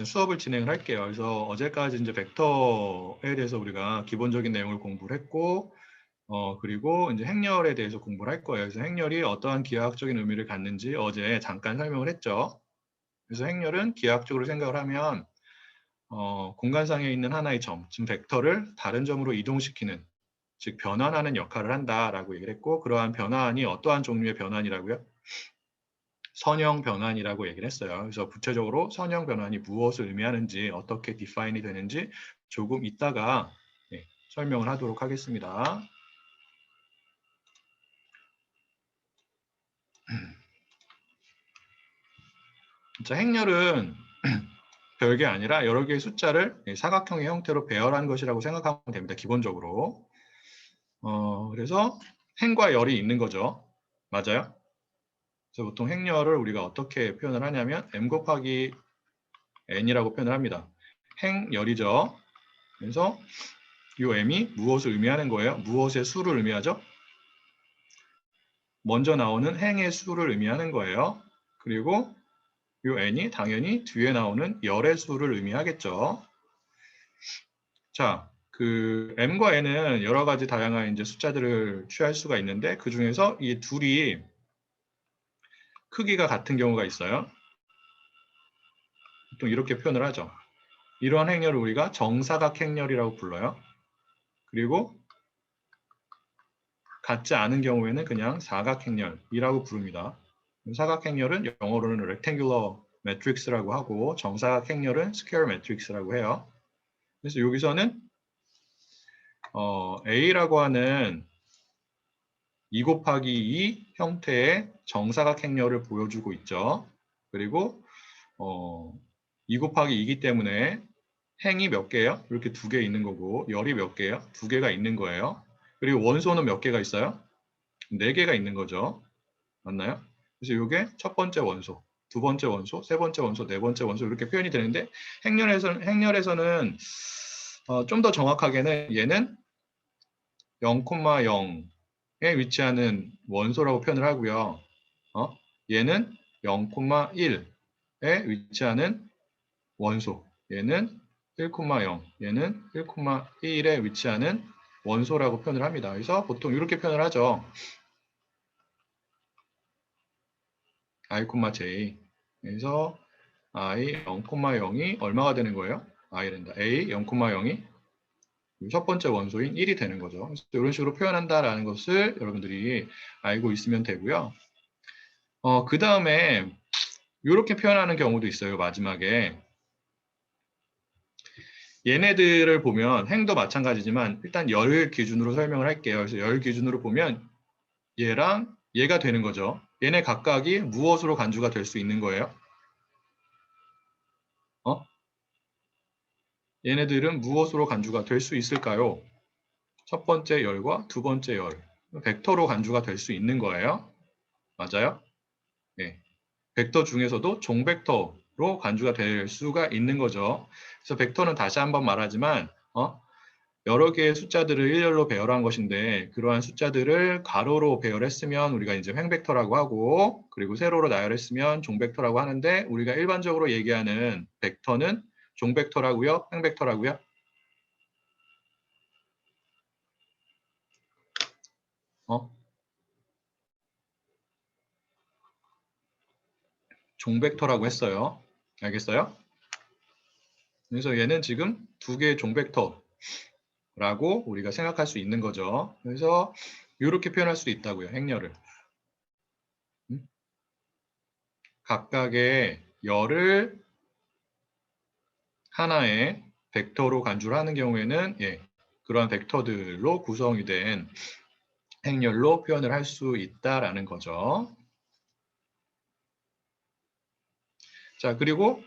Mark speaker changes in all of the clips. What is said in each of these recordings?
Speaker 1: 수업을 진행을 할게요. 그래서 어제까지 이제 벡터에 대해서 우리가 기본적인 내용을 공부를 했고, 그리고 이제 행렬에 대해서 공부를 할 거예요. 그래서 행렬이 어떠한 기하학적인 의미를 갖는지 어제 잠깐 설명을 했죠. 그래서 행렬은 기하학적으로 생각을 하면 공간상에 있는 하나의 점, 즉 벡터를 다른 점으로 이동시키는, 즉 변환하는 역할을 한다라고 얘기를 했고, 그러한 변환이 어떠한 종류의 변환이라고요? 선형 변환이라고 얘기를 했어요. 그래서 구체적으로 선형 변환이 무엇을 의미하는지, 어떻게 디파인이 되는지 조금 이따가 설명을 하도록 하겠습니다. 자, 행렬은 별게 아니라 여러 개의 숫자를 사각형의 형태로 배열한 것이라고 생각하면 됩니다. 기본적으로. 그래서 행과 열이 있는 거죠. 맞아요? 그래서 보통 행렬을 우리가 어떻게 표현을 하냐면 m 곱하기 n이라고 표현을 합니다. 행열이죠. 그래서 이 m이 무엇을 의미하는 거예요? 무엇의 수를 의미하죠? 먼저 나오는 행의 수를 의미하는 거예요. 그리고 이 n이 당연히 뒤에 나오는 열의 수를 의미하겠죠. 자, 그 m과 n은 여러 가지 다양한 이제 숫자들을 취할 수가 있는데 그 중에서 이 둘이 크기가 같은 경우가 있어요. 보통 이렇게 표현을 하죠. 이러한 행렬을 우리가 정사각 행렬이라고 불러요. 그리고 같지 않은 경우에는 그냥 사각 행렬이라고 부릅니다. 사각 행렬은 영어로는 rectangular matrix라고 하고 정사각 행렬은 square matrix라고 해요. 그래서 여기서는 A라고 하는 2 곱하기 2 형태의 정사각 행렬을 보여주고 있죠. 그리고 2 곱하기 2이기 때문에 행이 몇 개예요? 이렇게 2개 있는 거고 열이 몇 개예요? 2개가 있는 거예요. 그리고 원소는 몇 개가 있어요? 4개가 있는 거죠. 맞나요? 그래서 이게 첫 번째 원소, 두 번째 원소, 세 번째 원소, 네 번째 원소 이렇게 표현이 되는데 행렬에서는 좀 더 정확하게는 얘는 0,0에 위치하는 원소라고 표현을 하고요. 얘는 0,1에 위치하는 원소, 얘는 1,0, 얘는 1,1에 위치하는 원소라고 표현을 합니다. 그래서 보통 이렇게 표현을 하죠. i,j. 그래서 i 0,0이 얼마가 되는 거예요? i랜다. a 0,0이 첫 번째 원소인 1이 되는 거죠. 그래서 이런 식으로 표현한다라는 것을 여러분들이 알고 있으면 되고요. 그 다음에 이렇게 표현하는 경우도 있어요. 마지막에 얘네들을 보면 행도 마찬가지지만 일단 열 기준으로 설명을 할게요. 그래서 열 기준으로 보면 얘랑 얘가 되는 거죠. 얘네 각각이 무엇으로 간주가 될 수 있는 거예요? 얘네들은 무엇으로 간주가 될 수 있을까요? 첫 번째 열과 두 번째 열. 벡터로 간주가 될 수 있는 거예요. 맞아요? 네. 벡터 중에서도 종벡터로 간주가 될 수가 있는 거죠. 그래서 벡터는 다시 한번 말하지만 여러 개의 숫자들을 일렬로 배열한 것인데 그러한 숫자들을 가로로 배열했으면 우리가 이제 횡벡터라고 하고 그리고 세로로 나열했으면 종벡터라고 하는데 우리가 일반적으로 얘기하는 벡터는 종벡터라고요? 횡벡터라고요? 종벡터라고 했어요. 알겠어요? 그래서 얘는 지금 두 개의 종벡터라고 우리가 생각할 수 있는 거죠. 그래서 이렇게 표현할 수 있다고요. 행렬을. 각각의 열을 하나의 벡터로 간주를 하는 경우에는 그러한 벡터들로 구성이 된 행렬로 표현을 할 수 있다라는 거죠. 자, 그리고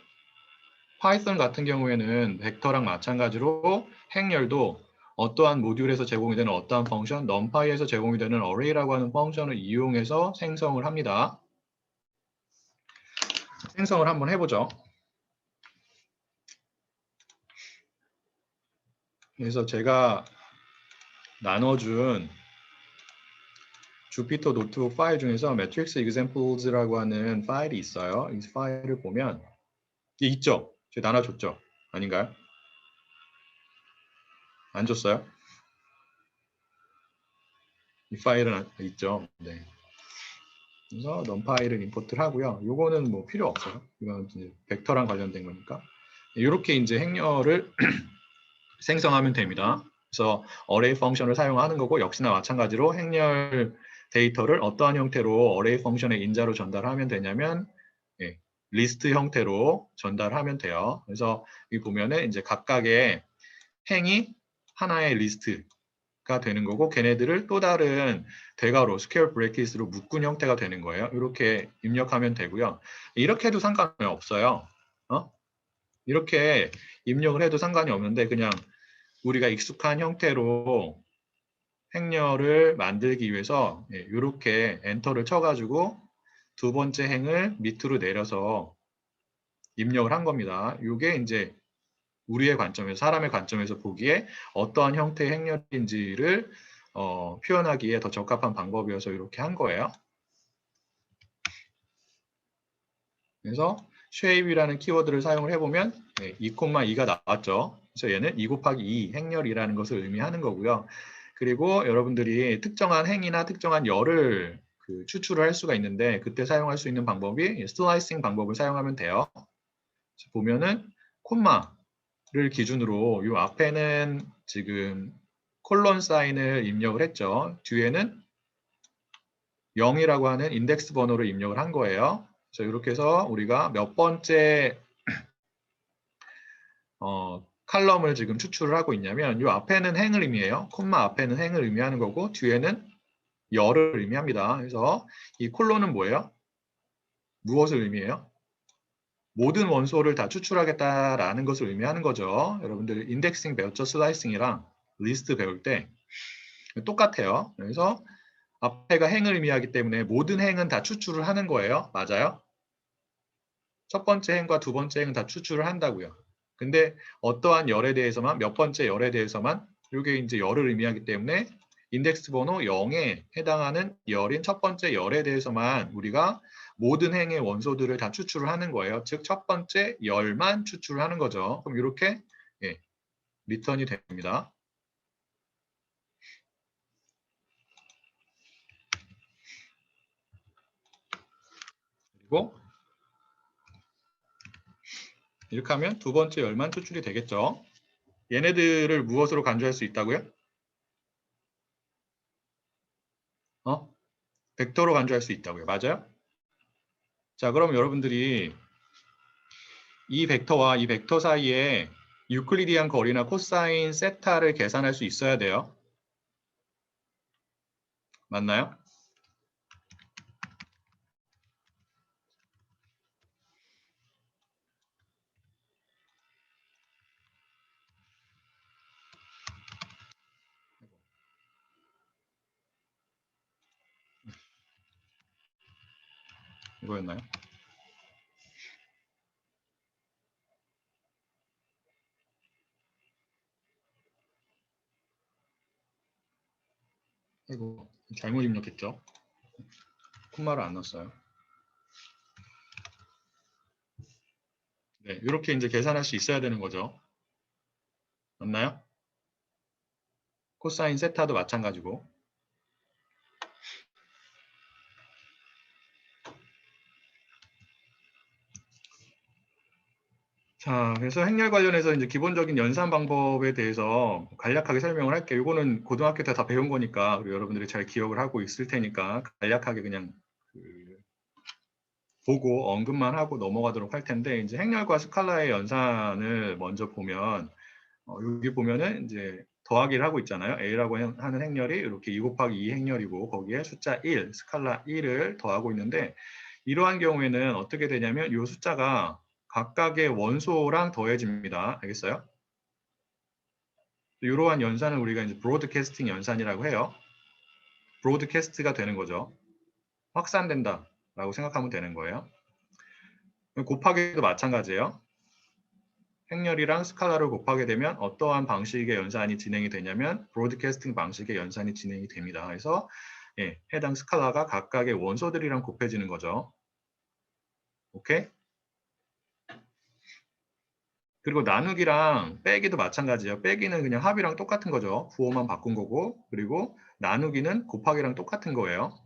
Speaker 1: 파이썬 같은 경우에는 벡터랑 마찬가지로 행렬도 어떠한 모듈에서 제공이 되는 어떠한 펑션, numpy에서 제공이 되는 array라고 하는 펑션을 이용해서 생성을 합니다. 생성을 한번 해보죠. 그래서 제가 나눠준 주피터 노트북 파일 중에서 matrix examples라고 하는 파일이 있어요. 이 파일을 보면 있죠. 제가 나눠줬죠? 아닌가요? 안 줬어요? 이 파일은 있죠. 네. 그래서 넘파일을 임포트를 하고요. 요거는 뭐 필요 없어요. 이건 이제 벡터랑 관련된 거니까. 이렇게 이제 행렬을 생성하면 됩니다. 그래서 어레이 펑션을 사용하는 거고 역시나 마찬가지로 행렬 데이터를 어떠한 형태로 어레이 펑션의 인자로 전달하면 되냐면 예, 리스트 형태로 전달하면 돼요. 그래서 여기 보면은 이제 각각의 행이 하나의 리스트가 되는 거고 걔네들을 또 다른 대괄호 스퀘어 브래킷으로 묶은 형태가 되는 거예요. 이렇게 입력하면 되고요. 이렇게 해도 상관이 없어요. 이렇게 입력을 해도 상관이 없는데 그냥 우리가 익숙한 형태로 행렬을 만들기 위해서 이렇게 엔터를 쳐가지고 두 번째 행을 밑으로 내려서 입력을 한 겁니다. 이게 이제 우리의 관점에서 사람의 관점에서 보기에 어떠한 형태의 행렬인지를 표현하기에 더 적합한 방법이어서 이렇게 한 거예요. 그래서 shape이라는 키워드를 사용을 해보면 2,2가 나왔죠. 그래서 얘는 2 곱하기 2 행렬이라는 것을 의미하는 거고요. 그리고 여러분들이 특정한 행이나 특정한 열을 추출을 할 수가 있는데 그때 사용할 수 있는 방법이 슬라이싱 방법을 사용하면 돼요. 보면은 콤마를 기준으로 이 앞에는 지금 콜론 사인을 입력을 했죠. 뒤에는 0이라고 하는 인덱스 번호를 입력을 한 거예요. 그래서 이렇게 해서 우리가 몇 번째 칼럼을 지금 추출을 하고 있냐면 이 앞에는 행을 의미해요. 콤마 앞에는 행을 의미하는 거고 뒤에는 열을 의미합니다. 그래서 이 콜론은 뭐예요? 무엇을 의미해요? 모든 원소를 다 추출하겠다라는 것을 의미하는 거죠. 여러분들 인덱싱 배웠죠? 슬라이싱이랑 리스트 배울 때 똑같아요. 그래서 앞에가 행을 의미하기 때문에 모든 행은 다 추출을 하는 거예요. 맞아요? 첫 번째 행과 두 번째 행은 다 추출을 한다고요. 근데 어떠한 열에 대해서만 몇 번째 열에 대해서만 이게 이제 열을 의미하기 때문에 인덱스 번호 0에 해당하는 열인 첫 번째 열에 대해서만 우리가 모든 행의 원소들을 다 추출을 하는 거예요. 즉 첫 번째 열만 추출을 하는 거죠. 그럼 이렇게 리턴이 됩니다. 그리고 이렇게 하면 두 번째 열만 추출이 되겠죠. 얘네들을 무엇으로 간주할 수 있다고요? 벡터로 간주할 수 있다고요. 맞아요? 자, 그럼 여러분들이 이 벡터와 이 벡터 사이에 유클리디안 거리나 코사인 세타를 계산할 수 있어야 돼요. 맞나요? 이거였나요? 이거 잘못 입력했죠? 콤마를 안 넣었어요. 네, 이렇게 이제 계산할 수 있어야 되는 거죠. 맞나요? 코사인 세타도 마찬가지고. 자, 그래서 행렬 관련해서 이제 기본적인 연산 방법에 대해서 간략하게 설명을 할게요. 이거는 고등학교 때 다 배운 거니까 그리고 여러분들이 잘 기억을 하고 있을 테니까 간략하게 그냥 보고 언급만 하고 넘어가도록 할 텐데 이제 행렬과 스칼라의 연산을 먼저 보면 여기 보면은 이제 더하기를 하고 있잖아요. A라고 하는 행렬이 이렇게 2 곱하기 2 행렬이고 거기에 숫자 1, 스칼라 1을 더하고 있는데 이러한 경우에는 어떻게 되냐면 이 숫자가 각각의 원소랑 더해집니다. 알겠어요? 이러한 연산을 우리가 이제 브로드캐스팅 연산이라고 해요. 브로드캐스트가 되는 거죠. 확산된다라고 생각하면 되는 거예요. 곱하기도 마찬가지예요. 행렬이랑 스칼라를 곱하게 되면 어떠한 방식의 연산이 진행이 되냐면 브로드캐스팅 방식의 연산이 진행이 됩니다. 그래서 해당 스칼라가 각각의 원소들이랑 곱해지는 거죠. 오케이? 그리고 나누기랑 빼기도 마찬가지예요. 빼기는 그냥 합이랑 똑같은 거죠. 부호만 바꾼 거고, 그리고 나누기는 곱하기랑 똑같은 거예요.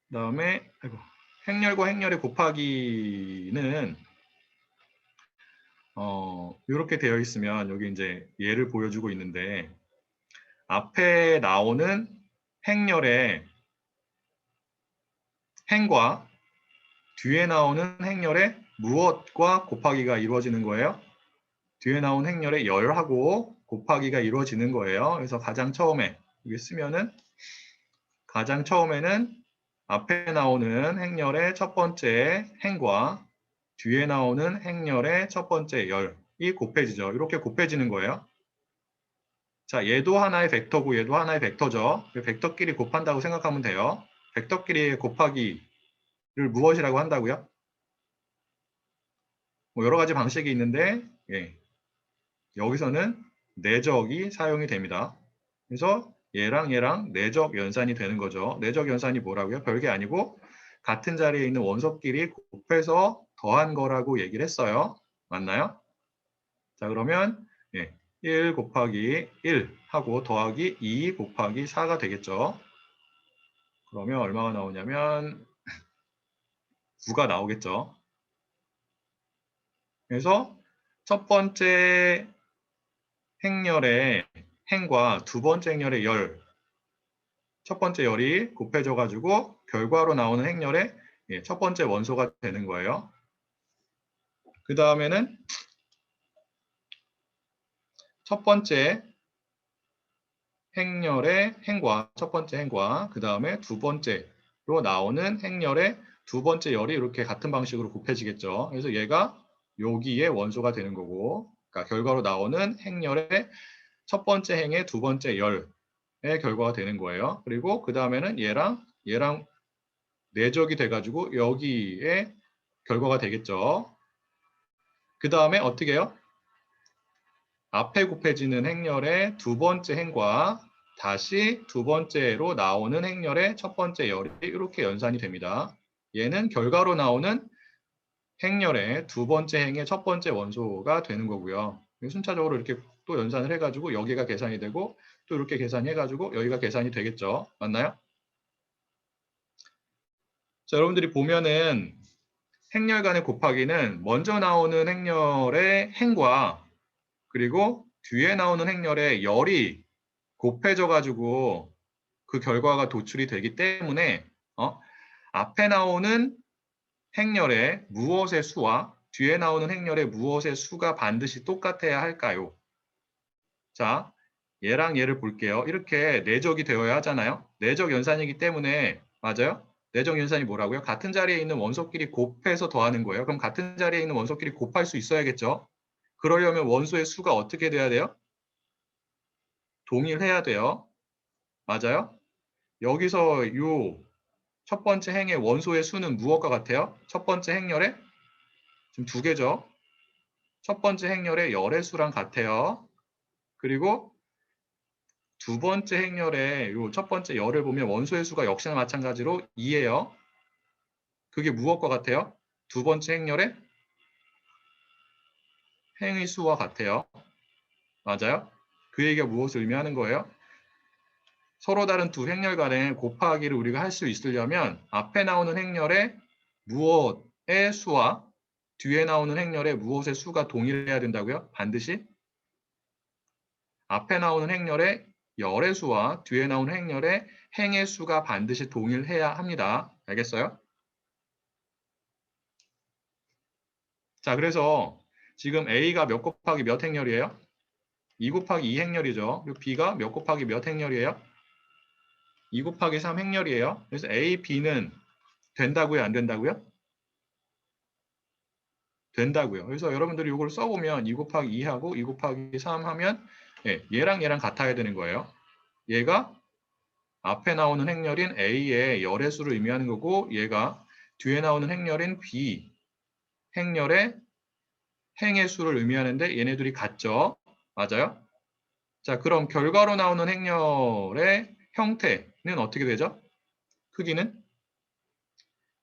Speaker 1: 그다음에 행렬과 행렬의 곱하기는 이렇게 되어 있으면 여기 이제 예를 보여주고 있는데 앞에 나오는 행렬의 행과 뒤에 나오는 행렬의 무엇과 곱하기가 이루어지는 거예요? 뒤에 나온 행렬의 열하고 곱하기가 이루어지는 거예요. 그래서 가장 처음에 여기 쓰면은 가장 처음에는 앞에 나오는 행렬의 첫 번째 행과 뒤에 나오는 행렬의 첫 번째 열이 곱해지죠. 이렇게 곱해지는 거예요. 자, 얘도 하나의 벡터고 얘도 하나의 벡터죠. 벡터끼리 곱한다고 생각하면 돼요. 벡터끼리 곱하기를 무엇이라고 한다고요? 뭐 여러 가지 방식이 있는데 여기서는 내적이 사용이 됩니다. 그래서 얘랑 얘랑 내적 연산이 되는 거죠. 내적 연산이 뭐라고요? 별게 아니고 같은 자리에 있는 원소끼리 곱해서 더한 거라고 얘기를 했어요. 맞나요? 자, 그러면 1 곱하기 1 하고 더하기 2 곱하기 4가 되겠죠. 그러면 얼마가 나오냐면 9가 나오겠죠. 그래서 첫 번째 행렬의 행과 두 번째 행렬의 열, 첫 번째 열이 곱해져 가지고 결과로 나오는 행렬의 첫 번째 원소가 되는 거예요. 그 다음에는 첫 번째 행렬의 행과 첫 번째 행과 그 다음에 두 번째로 나오는 행렬의 두 번째 열이 이렇게 같은 방식으로 곱해지겠죠. 그래서 얘가 여기에 원소가 되는 거고, 그러니까 결과로 나오는 행렬의 첫 번째 행의 두 번째 열의 결과가 되는 거예요. 그리고 그 다음에는 얘랑 내적이 돼가지고 여기에 결과가 되겠죠. 그 다음에 어떻게 해요? 앞에 곱해지는 행렬의 두 번째 행과 다시 두 번째로 나오는 행렬의 첫 번째 열이 이렇게 연산이 됩니다. 얘는 결과로 나오는 행렬의 두 번째 행의 첫 번째 원소가 되는 거고요. 순차적으로 이렇게 또 연산을 해가지고 여기가 계산이 되고 또 이렇게 계산해가지고 여기가 계산이 되겠죠. 맞나요? 자, 여러분들이 보면은 행렬 간의 곱하기는 먼저 나오는 행렬의 행과 그리고 뒤에 나오는 행렬의 열이 곱해져 가지고 그 결과가 도출이 되기 때문에 앞에 나오는 행렬의 무엇의 수와 뒤에 나오는 행렬의 무엇의 수가 반드시 똑같아야 할까요? 자, 얘랑 얘를 볼게요. 이렇게 내적이 되어야 하잖아요. 내적 연산이기 때문에 맞아요? 내적 연산이 뭐라고요? 같은 자리에 있는 원소끼리 곱해서 더하는 거예요. 그럼 같은 자리에 있는 원소끼리 곱할 수 있어야겠죠? 그러려면 원소의 수가 어떻게 돼야 돼요? 동일해야 돼요. 맞아요? 여기서 요 첫 번째 행의 원소의 수는 무엇과 같아요? 첫 번째 행렬의 지금 두 개죠. 첫 번째 행렬의 열의 수랑 같아요. 그리고 두 번째 행렬의 요 첫 번째 열을 보면 원소의 수가 역시나 마찬가지로 2예요. 그게 무엇과 같아요? 두 번째 행렬의 행의 수와 같아요. 맞아요? 그 얘기가 무엇을 의미하는 거예요? 서로 다른 두 행렬 간의 곱하기를 우리가 할 수 있으려면 앞에 나오는 행렬의 무엇의 수와 뒤에 나오는 행렬의 무엇의 수가 동일해야 된다고요? 반드시? 앞에 나오는 행렬의 열의 수와 뒤에 나오는 행렬의 행의 수가 반드시 동일해야 합니다. 알겠어요? 자, 그래서 지금 A가 몇 곱하기 몇 행렬이에요? 2 곱하기 2 행렬이죠. 그리고 B가 몇 곱하기 몇 행렬이에요? 2 곱하기 3 행렬이에요. 그래서 A, B는 된다고요? 안 된다고요? 된다고요. 그래서 여러분들이 이걸 써보면 2 곱하기 2하고 2 곱하기 3 하면 얘랑 얘랑 같아야 되는 거예요. 얘가 앞에 나오는 행렬인 A의 열의 수를 의미하는 거고 얘가 뒤에 나오는 행렬인 B 행렬의 행의 수를 의미하는데 얘네들이 같죠? 맞아요? 자, 그럼 결과로 나오는 행렬의 형태는 어떻게 되죠? 크기는?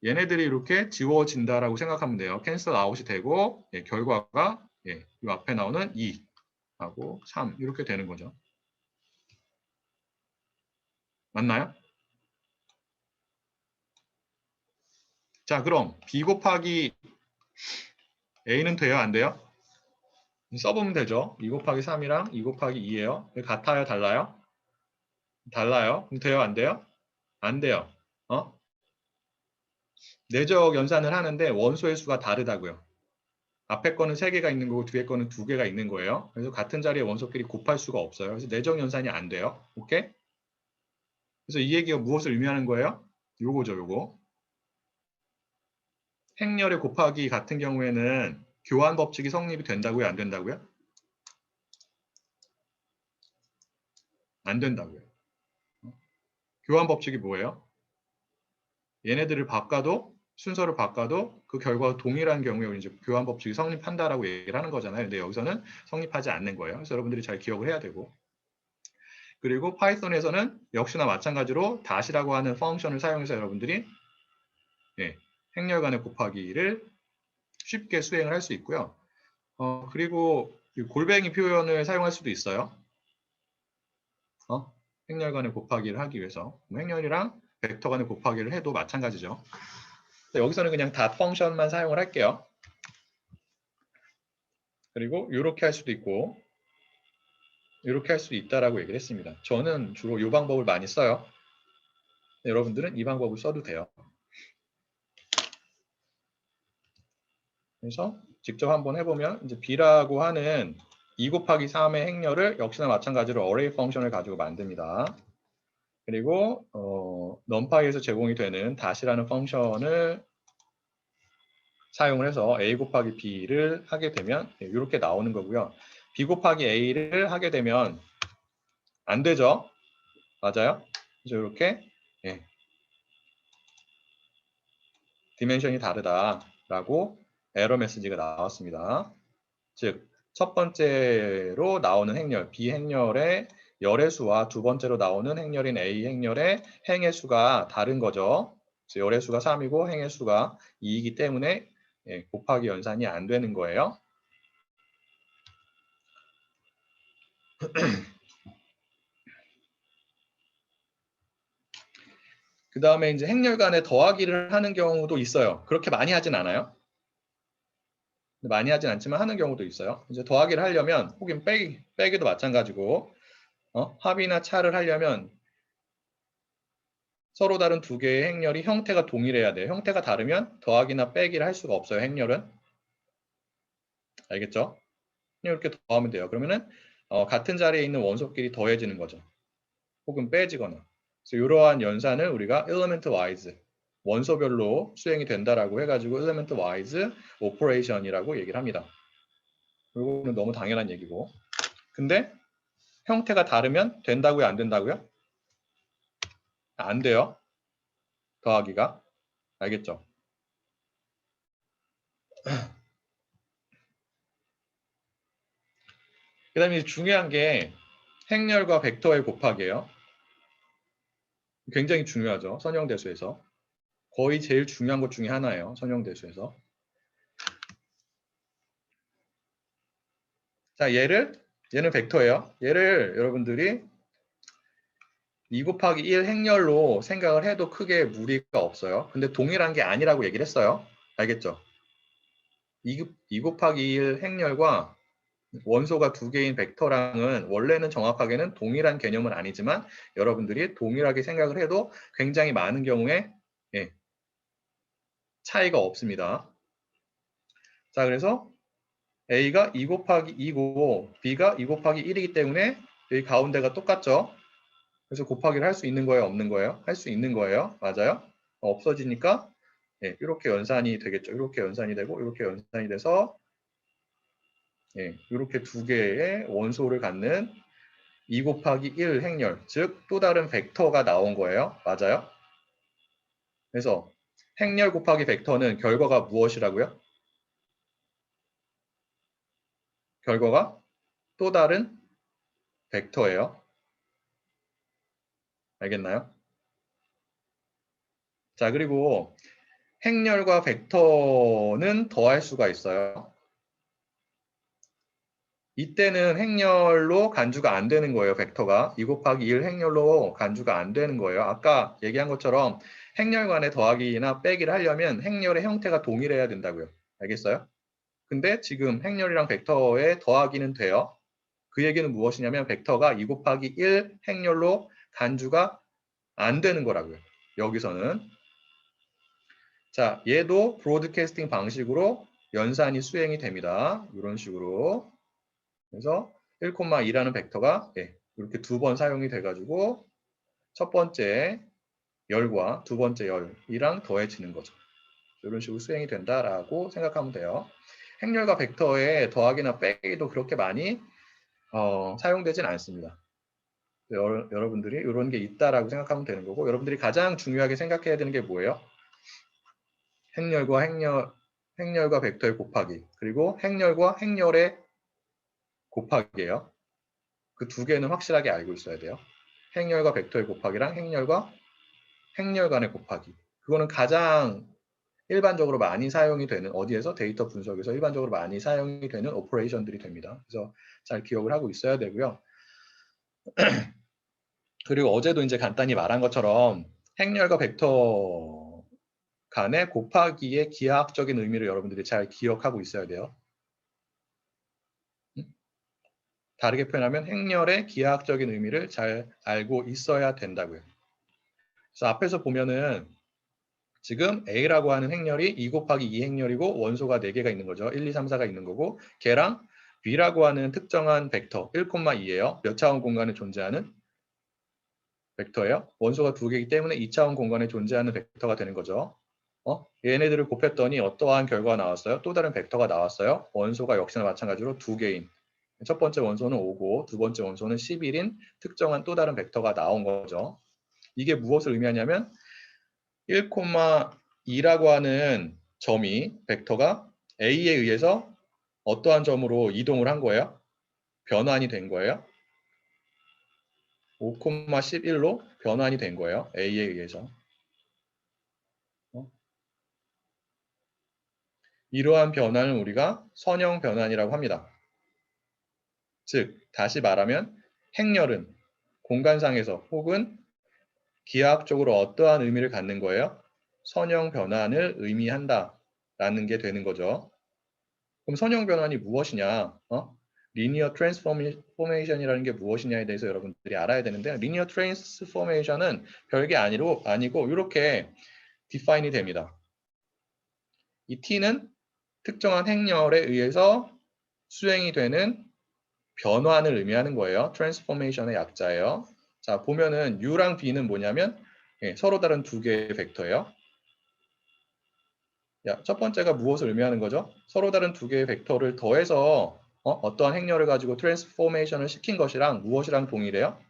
Speaker 1: 얘네들이 이렇게 지워진다라고 생각하면 돼요. 캔슬 아웃이 되고 결과가 이 앞에 나오는 2하고 3 이렇게 되는 거죠. 맞나요? 자, 그럼 B 곱하기 A는 돼요? 안 돼요? 써보면 되죠. 2 곱하기 3이랑 2 곱하기 2예요. 같아요? 달라요? 달라요. 그럼 돼요? 안 돼요? 안 돼요. 내적 연산을 하는데 원소의 수가 다르다고요. 앞에 거는 3개가 있는 거고 뒤에 거는 2개가 있는 거예요. 그래서 같은 자리에 원소끼리 곱할 수가 없어요. 그래서 내적 연산이 안 돼요. 오케이? 그래서 이 얘기가 무엇을 의미하는 거예요? 요거죠, 요거. 행렬의 곱하기 같은 경우에는 교환 법칙이 성립이 된다고요? 안 된다고요? 안 된다고요. 교환 법칙이 뭐예요? 얘네들을 바꿔도 순서를 바꿔도 그 결과가 동일한 경우에 이제 교환 법칙이 성립한다라고 얘기를 하는 거잖아요. 근데 여기서는 성립하지 않는 거예요. 그래서 여러분들이 잘 기억을 해야 되고. 그리고 파이썬에서는 역시나 마찬가지로 다시라고 하는 펑션을 사용해서 여러분들이 행렬 간의 곱하기를 쉽게 수행을 할 수 있고요. 그리고 골뱅이 표현을 사용할 수도 있어요. 행렬 간의 곱하기를 하기 위해서 행렬이랑 벡터 간의 곱하기를 해도 마찬가지죠. 여기서는 그냥 닷 펑션만 사용을 할게요. 그리고 이렇게 할 수도 있고 이렇게 할 수도 있다라고 얘기를 했습니다. 저는 주로 이 방법을 많이 써요. 여러분들은 이 방법을 써도 돼요. 그래서 직접 한번 해보면 이제 B라고 하는 2 곱하기 3의 행렬을 역시나 마찬가지로 array 펑션을 가지고 만듭니다. 그리고 numpy에서 제공이 되는 다시라는 펑션을 사용을 해서 a 곱하기 b를 하게 되면 이렇게 나오는 거고요. b 곱하기 a를 하게 되면 안 되죠. 맞아요. 그래서 이렇게 디멘션이 다르다라고 에러 메시지가 나왔습니다. 즉, 첫 번째로 나오는 행렬, B 행렬의 열의 수와 두 번째로 나오는 행렬인 A 행렬의 행의 수가 다른 거죠. 그래서 열의 수가 3이고 행의 수가 2이기 때문에 곱하기 연산이 안 되는 거예요. 그 다음에 이제 행렬 간에 더하기를 하는 경우도 있어요. 그렇게 많이 하진 않아요. 많이 하진 않지만 하는 경우도 있어요. 이제 더하기를 하려면 혹은 빼기도 마찬가지고 합이나 차를 하려면 서로 다른 두 개의 행렬이 형태가 동일해야 돼요. 형태가 다르면 더하기나 빼기를 할 수가 없어요. 행렬은. 알겠죠? 이렇게 더하면 돼요. 그러면은 같은 자리에 있는 원소끼리 더해지는 거죠. 혹은 빼지거나. 그래서 이러한 연산을 우리가 element wise 원소별로 수행이 된다라고 해가지고 element wise operation이라고 얘기를 합니다. 이거는 너무 당연한 얘기고. 근데 형태가 다르면 된다고요? 안 된다고요? 안 돼요. 더하기가. 알겠죠? 그 다음에 중요한 게 행렬과 벡터의 곱하기예요. 굉장히 중요하죠. 선형대수에서. 거의 제일 중요한 것 중에 하나예요. 선형대수에서. 자, 얘는 벡터예요. 얘를 여러분들이 2 곱하기 1 행렬로 생각을 해도 크게 무리가 없어요. 근데 동일한 게 아니라고 얘기를 했어요. 알겠죠? 2 곱하기 1 행렬과 원소가 두 개인 벡터랑은 원래는 정확하게는 동일한 개념은 아니지만 여러분들이 동일하게 생각을 해도 굉장히 많은 경우에 차이가 없습니다. 자, 그래서 A가 2 곱하기 2고 B가 2 곱하기 1이기 때문에 여기 가운데가 똑같죠. 그래서 곱하기를 할 수 있는 거예요? 없는 거예요? 할 수 있는 거예요. 맞아요? 없어지니까 이렇게 연산이 되겠죠. 이렇게 연산이 되고 이렇게 연산이 돼서 이렇게 두 개의 원소를 갖는 2 곱하기 1 행렬, 즉 또 다른 벡터가 나온 거예요. 맞아요? 그래서 행렬 곱하기 벡터는 결과가 무엇이라고요? 결과가 또 다른 벡터예요. 알겠나요? 자, 그리고 행렬과 벡터는 더할 수가 있어요. 이때는 행렬로 간주가 안 되는 거예요. 벡터가 2 곱하기 1 행렬로 간주가 안 되는 거예요. 아까 얘기한 것처럼 행렬 간의 더하기나 빼기를 하려면 행렬의 형태가 동일해야 된다고요. 알겠어요? 근데 지금 행렬이랑 벡터의 더하기는 돼요. 그 얘기는 무엇이냐면 벡터가 2 곱하기 1 행렬로 간주가 안 되는 거라고요. 여기서는. 자, 얘도 브로드캐스팅 방식으로 연산이 수행이 됩니다. 이런 식으로. 그래서 1,2라는 벡터가 이렇게 두 번 사용이 돼가지고 첫 번째 열과 두 번째 열이랑 더해지는 거죠. 이런 식으로 수행이 된다라고 생각하면 돼요. 행렬과 벡터의 더하기나 빼기도 그렇게 많이 사용되진 않습니다. 여러분들이 이런 게 있다라고 생각하면 되는 거고, 여러분들이 가장 중요하게 생각해야 되는 게 뭐예요? 행렬과 벡터의 곱하기, 그리고 행렬과 행렬의 곱하기예요. 그 두 개는 확실하게 알고 있어야 돼요. 행렬과 벡터의 곱하기랑 행렬과 행렬 간의 곱하기. 그거는 가장 일반적으로 많이 사용이 되는, 어디에서? 데이터 분석에서 일반적으로 많이 사용이 되는 오퍼레이션들이 됩니다. 그래서 잘 기억을 하고 있어야 되고요. 그리고 어제도 이제 간단히 말한 것처럼 행렬과 벡터 간의 곱하기의 기하학적인 의미를 여러분들이 잘 기억하고 있어야 돼요. 다르게 표현하면 행렬의 기하학적인 의미를 잘 알고 있어야 된다고요. 그래서 앞에서 보면은 지금 A라고 하는 행렬이 2 곱하기 2 행렬이고 원소가 4개가 있는 거죠. 1, 2, 3, 4가 있는 거고, 걔랑 B라고 하는 특정한 벡터 1,2예요. 몇 차원 공간에 존재하는 벡터예요. 원소가 2개이기 때문에 2차원 공간에 존재하는 벡터가 되는 거죠. 얘네들을 곱했더니 어떠한 결과가 나왔어요? 또 다른 벡터가 나왔어요. 원소가 역시나 마찬가지로 2개인 첫 번째 원소는 5고 두 번째 원소는 11인 특정한 또 다른 벡터가 나온 거죠. 이게 무엇을 의미하냐면 1,2라고 하는 점이 벡터가 A에 의해서 어떠한 점으로 이동을 한 거예요? 변환이 된 거예요. 5,11로 변환이 된 거예요. A에 의해서. 이러한 변환을 우리가 선형 변환이라고 합니다. 즉, 다시 말하면 행렬은 공간상에서 혹은 기하학적으로 어떠한 의미를 갖는 거예요? 선형 변환을 의미한다라는 게 되는 거죠. 그럼 선형 변환이 무엇이냐? 리니어 트랜스포메이션이라는 게 무엇이냐에 대해서 여러분들이 알아야 되는데, 리니어 트랜스포메이션은 별게 아니고 이렇게 디파인이 됩니다. 이 T는 특정한 행렬에 의해서 수행이 되는 변환을 의미하는 거예요. 트랜스포메이션의 약자예요. 자, 보면은 U랑 B는 뭐냐면 서로 다른 두 개의 벡터예요. 첫 번째가 무엇을 의미하는 거죠? 서로 다른 두 개의 벡터를 더해서 어떠한 행렬을 가지고 트랜스포메이션을 시킨 것이랑 무엇이랑 동일해요?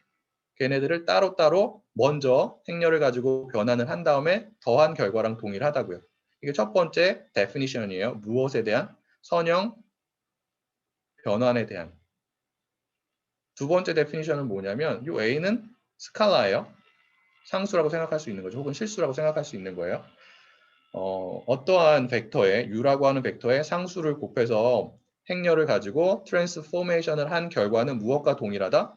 Speaker 1: 걔네들을 따로따로 먼저 행렬을 가지고 변환을 한 다음에 더한 결과랑 동일하다고요. 이게 첫 번째 definition이에요. 무엇에 대한? 선형 변환에 대한. 두 번째 definition은 뭐냐면 이 A는 스칼라예요. 상수라고 생각할 수 있는 거죠. 혹은 실수라고 생각할 수 있는 거예요. 어떠한 벡터에 U라고 하는 벡터에 상수를 곱해서 행렬을 가지고 트랜스포메이션을 한 결과는 무엇과 동일하다?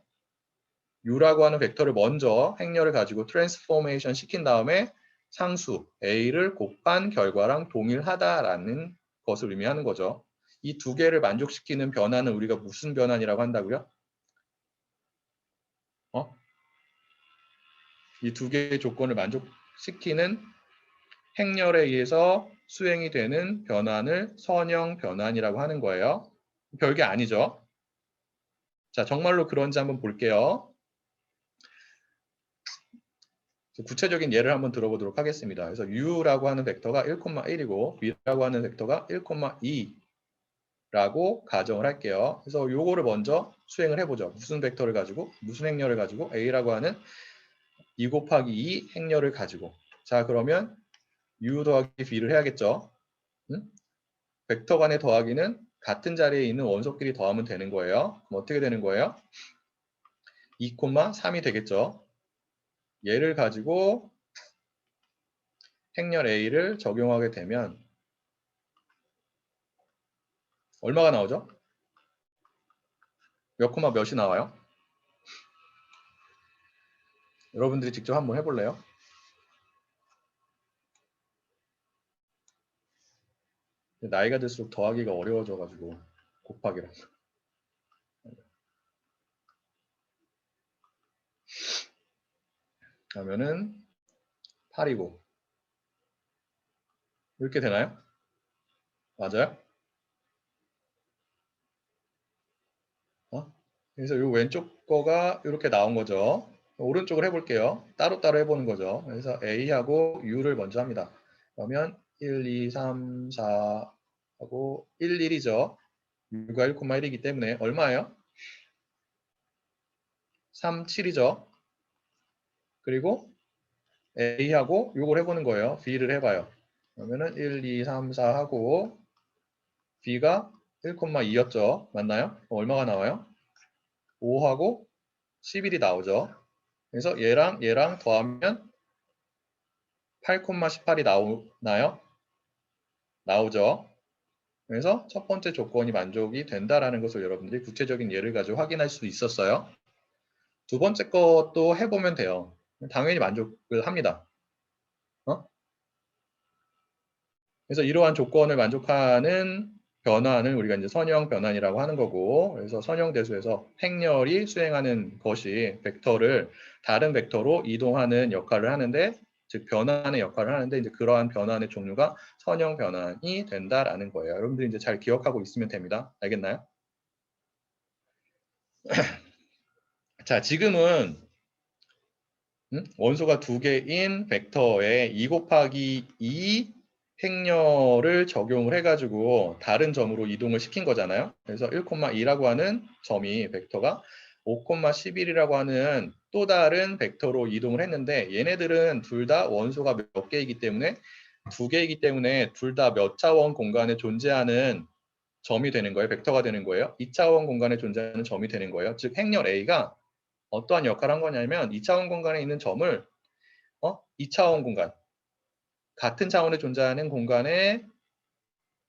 Speaker 1: U라고 하는 벡터를 먼저 행렬을 가지고 트랜스포메이션 시킨 다음에 상수 A를 곱한 결과랑 동일하다라는 것을 의미하는 거죠. 이 두 개를 만족시키는 변화는 우리가 무슨 변환이라고 한다고요? 이 두 개의 조건을 만족시키는 행렬에 의해서 수행이 되는 변환을 선형 변환이라고 하는 거예요. 별게 아니죠. 자, 정말로 그런지 한번 볼게요. 구체적인 예를 한번 들어보도록 하겠습니다. 그래서 U라고 하는 벡터가 1,1이고 B라고 하는 벡터가 1,2라고 가정을 할게요. 그래서 요거를 먼저 수행을 해보죠. 무슨 벡터를 가지고, 무슨 행렬을 가지고 A라고 하는 2 곱하기 2 행렬을 가지고. 자, 그러면 U 더하기 B를 해야겠죠. 벡터 간의 더하기는 같은 자리에 있는 원소끼리 더하면 되는 거예요. 그럼 어떻게 되는 거예요? 2,3이 되겠죠. 얘를 가지고 행렬 A를 적용하게 되면 얼마가 나오죠? 몇 코마 몇이 나와요? 여러분들이 직접 한번 해볼래요? 나이가 들수록 더하기가 어려워져가지고 곱하기랑 하면은 8이고 이렇게 되나요? 맞아요? 그래서 이 왼쪽 거가 이렇게 나온 거죠. 오른쪽을 해볼게요. 따로따로 해보는 거죠. 그래서 A하고 U를 먼저 합니다. 그러면 1, 2, 3, 4 하고 1, 1이죠. U가 1,1이기 때문에 얼마예요? 3, 7이죠. 그리고 A하고 이걸 해보는 거예요. B를 해봐요. 그러면은 1, 2, 3, 4 하고 B가 1,2였죠. 맞나요? 얼마가 나와요? 5하고 11이 나오죠. 그래서 얘랑 더하면 8,18이 나오나요? 나오죠. 그래서 첫 번째 조건이 만족이 된다라는 것을 여러분들이 구체적인 예를 가지고 확인할 수 있었어요. 두 번째 것도 해보면 돼요. 당연히 만족을 합니다. 그래서 이러한 조건을 만족하는 변환을 우리가 이제 선형 변환이라고 하는 거고, 그래서 선형 대수에서 행렬이 수행하는 것이 벡터를 다른 벡터로 이동하는 역할을 하는데, 즉 변환의 역할을 하는데, 이제 그러한 변환의 종류가 선형 변환이 된다라는 거예요. 여러분들이 이제 잘 기억하고 있으면 됩니다. 알겠나요? 자, 지금은 원소가 두 개인 벡터에 2 곱하기 2 행렬을 적용을 해가지고 다른 점으로 이동을 시킨 거잖아요. 그래서 1,2라고 하는 점이 벡터가 5,11이라고 하는 또 다른 벡터로 이동을 했는데 얘네들은 둘 다 원소가 몇 개이기 때문에 두 개이기 때문에 둘 다 몇 차원 공간에 존재하는 점이 되는 거예요. 벡터가 되는 거예요. 2차원 공간에 존재하는 점이 되는 거예요. 즉 행렬 A가 어떠한 역할을 한 거냐면 2차원 공간에 있는 점을 2차원 공간, 같은 차원에 존재하는 공간에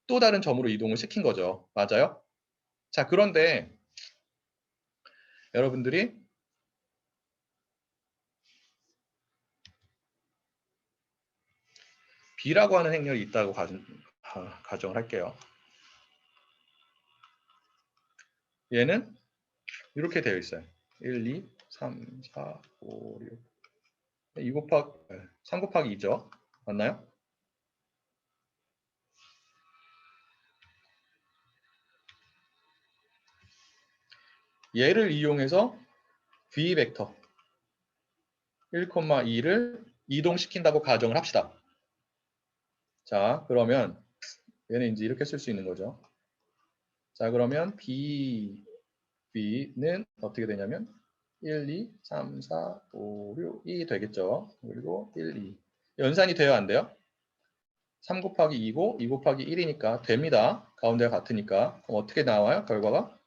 Speaker 1: 또 다른 점으로 이동을 시킨 거죠. 맞아요? 자, 그런데 여러분들이 B라고 하는 행렬이 있다고 가정을 할게요. 얘는 이렇게 되어 있어요. 1, 2, 3, 4, 5, 6 3 곱하기 2죠. 맞나요? 얘를 이용해서 B 벡터 1,2를 이동시킨다고 가정을 합시다. 자, 그러면 얘는 이제 이렇게 쓸 수 있는 거죠. 자, 그러면 B는 어떻게 되냐면 1, 2, 3, 4, 5, 6, 2 되겠죠. 그리고 1, 2. 연산이 돼요, 안 돼요? 3 곱하기 2고 2 곱하기 1이니까 됩니다. 가운데가 같으니까. 그럼 어떻게 나와요? 결과가?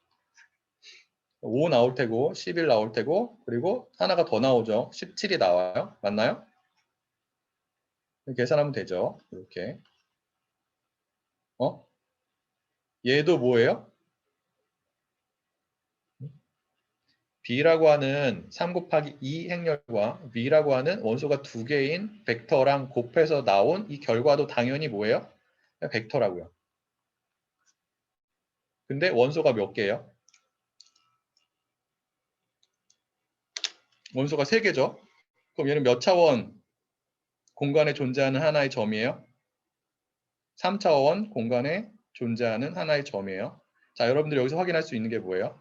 Speaker 1: 5 나올 테고 11 나올 테고 그리고 하나가 더 나오죠. 17이 나와요. 맞나요? 계산하면 되죠. 이렇게. 얘도 뭐예요? B라고 하는 3 곱하기 2 행렬과 V라고 하는 원소가 두 개인 벡터랑 곱해서 나온 이 결과도 당연히 뭐예요? 벡터라고요. 근데 원소가 몇 개예요? 원소가 3개죠. 그럼 얘는 몇 차원 공간에 존재하는 하나의 점이에요? 3차원 공간에 존재하는 하나의 점이에요. 자, 여러분들 여기서 확인할 수 있는 게 뭐예요?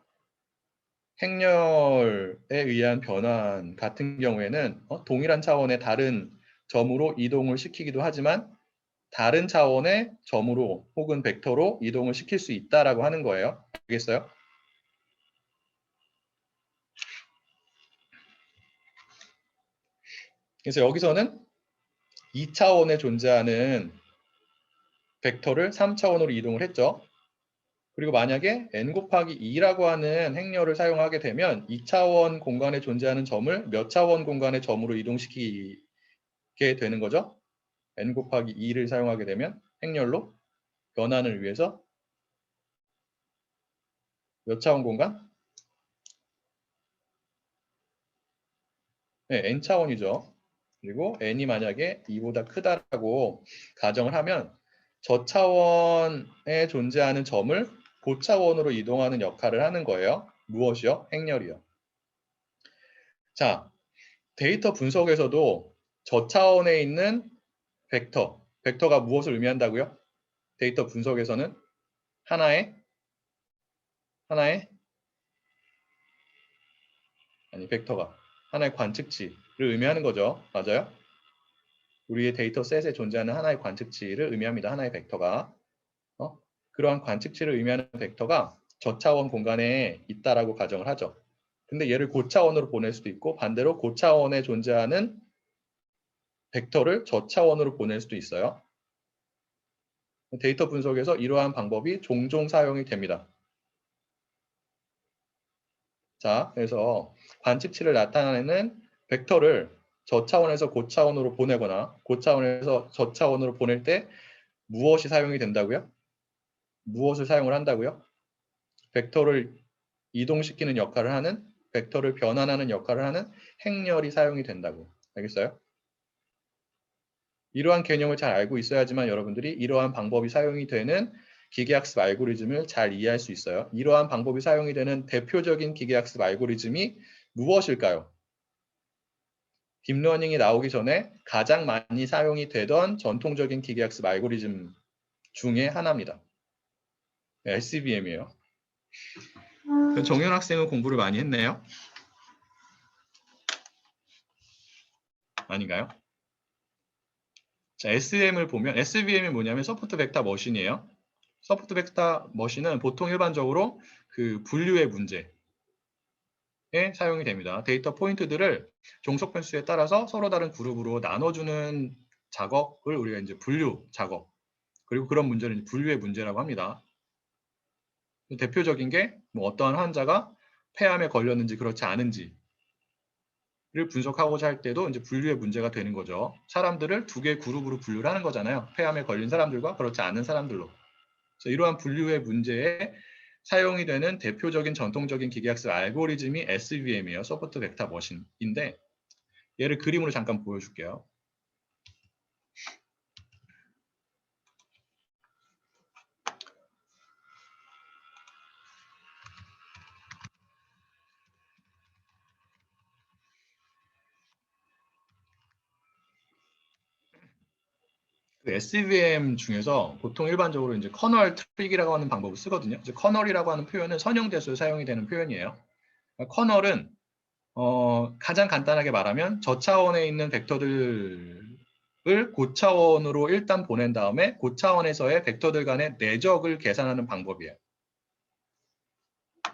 Speaker 1: 행렬에 의한 변환 같은 경우에는 동일한 차원의 다른 점으로 이동을 시키기도 하지만 다른 차원의 점으로 혹은 벡터로 이동을 시킬 수 있다라고 하는 거예요. 알겠어요? 그래서 여기서는 2차원에 존재하는 벡터를 3차원으로 이동을 했죠. 그리고 만약에 n 곱하기 2라고 하는 행렬을 사용하게 되면 2차원 공간에 존재하는 점을 몇 차원 공간의 점으로 이동시키게 되는 거죠? n 곱하기 2를 사용하게 되면 행렬로 변환을 위해서 몇 차원 공간? 네, n 차원이죠. 그리고 n이 만약에 2보다 크다라고 가정을 하면 저차원에 존재하는 점을 고차원으로 이동하는 역할을 하는 거예요. 무엇이요? 행렬이요. 자, 데이터 분석에서도 저차원에 있는 벡터가 무엇을 의미한다고요? 데이터 분석에서는 하나의 벡터가 하나의 관측치를 의미하는 거죠. 맞아요? 우리의 데이터셋에 존재하는 하나의 관측치를 의미합니다. 하나의 벡터가. 그러한 관측치를 의미하는 벡터가 저차원 공간에 있다라고 가정을 하죠. 근데 얘를 고차원으로 보낼 수도 있고 반대로 고차원에 존재하는 벡터를 저차원으로 보낼 수도 있어요. 데이터 분석에서 이러한 방법이 종종 사용이 됩니다. 자, 그래서 관측치를 나타내는 벡터를 저차원에서 고차원으로 보내거나 고차원에서 저차원으로 보낼 때 무엇이 사용이 된다고요? 무엇을 사용을 한다고요? 벡터를 이동시키는 역할을 하는, 벡터를 변환하는 역할을 하는 행렬이 사용이 된다고. 알겠어요? 이러한 개념을 잘 알고 있어야지만 여러분들이 이러한 방법이 사용이 되는 기계학습 알고리즘을 잘 이해할 수 있어요. 이러한 방법이 사용이 되는 대표적인 기계학습 알고리즘이 무엇일까요? 딥러닝이 나오기 전에 가장 많이 사용이 되던 전통적인 기계학습 알고리즘 중에 하나입니다. SVM이에요. 정현 학생은 공부를 많이 했네요. 아닌가요? 자, SVM을 보면 SVM이 뭐냐면 서포트 벡터 머신이에요. 서포트 벡터 머신은 보통 일반적으로 그 분류의 문제에 사용이 됩니다. 데이터 포인트들을 종속 변수에 따라서 서로 다른 그룹으로 나눠주는 작업을 우리가 이제 분류 작업, 그리고 그런 문제를 분류의 문제라고 합니다. 대표적인 게 뭐 어떠한 환자가 폐암에 걸렸는지 그렇지 않은지를 분석하고자 할 때도 이제 분류의 문제가 되는 거죠. 사람들을 두 개의 그룹으로 분류를 하는 거잖아요. 폐암에 걸린 사람들과 그렇지 않은 사람들로. 그래서 이러한 분류의 문제에 사용이 되는 대표적인 전통적인 기계학습 알고리즘이 SVM이에요. 서포트 벡터 머신인데 얘를 그림으로 잠깐 보여줄게요. 그 SVM 중에서 보통 일반적으로 이제 커널 트릭이라고 하는 방법을 쓰거든요. 이제 커널이라고 하는 표현은 선형대수에 사용이 되는 표현이에요. 그러니까 커널은 가장 간단하게 말하면 저차원에 있는 벡터들을 고차원으로 일단 보낸 다음에 고차원에서의 벡터들 간의 내적을 계산하는 방법이에요.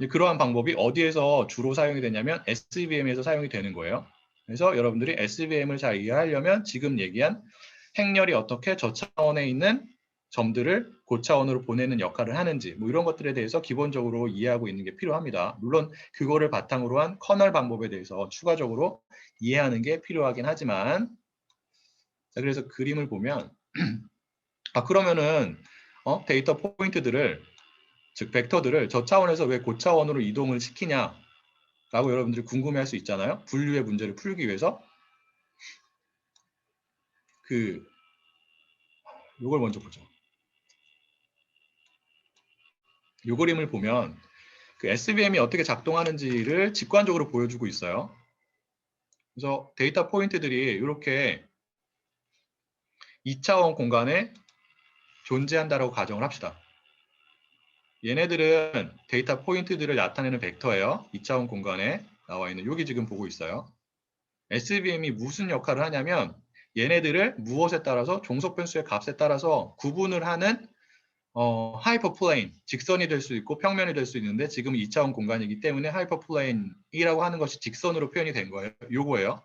Speaker 1: 그러한 방법이 어디에서 주로 사용이 되냐면 SVM에서 사용이 되는 거예요. 그래서 여러분들이 SVM을 잘 이해하려면 지금 얘기한 행렬이 어떻게 저차원에 있는 점들을 고차원으로 보내는 역할을 하는지 뭐 이런 것들에 대해서 기본적으로 이해하고 있는 게 필요합니다. 물론 그거를 바탕으로 한 커널 방법에 대해서 추가적으로 이해하는 게 필요하긴 하지만 자, 그래서 그림을 보면 그러면은 데이터 포인트들을 즉 벡터들을 저차원에서 왜 고차원으로 이동을 시키냐라고 여러분들이 궁금해할 수 있잖아요. 분류의 문제를 풀기 위해서 요걸 먼저 보죠. 요 그림을 보면 그 SVM이 어떻게 작동하는지를 직관적으로 보여주고 있어요. 그래서 데이터 포인트들이 이렇게 2차원 공간에 존재한다고 가정을 합시다. 얘네들은 데이터 포인트들을 나타내는 벡터예요. 2차원 공간에 나와 있는 여기 지금 보고 있어요. SVM이 무슨 역할을 하냐면 얘네들을 무엇에 따라서 종속 변수의 값에 따라서 구분을 하는 하이퍼플레인, 직선이 될 수 있고 평면이 될 수 있는데 지금 2차원 공간이기 때문에 하이퍼플레인이라고 하는 것이 직선으로 표현이 된 거예요. 요거예요.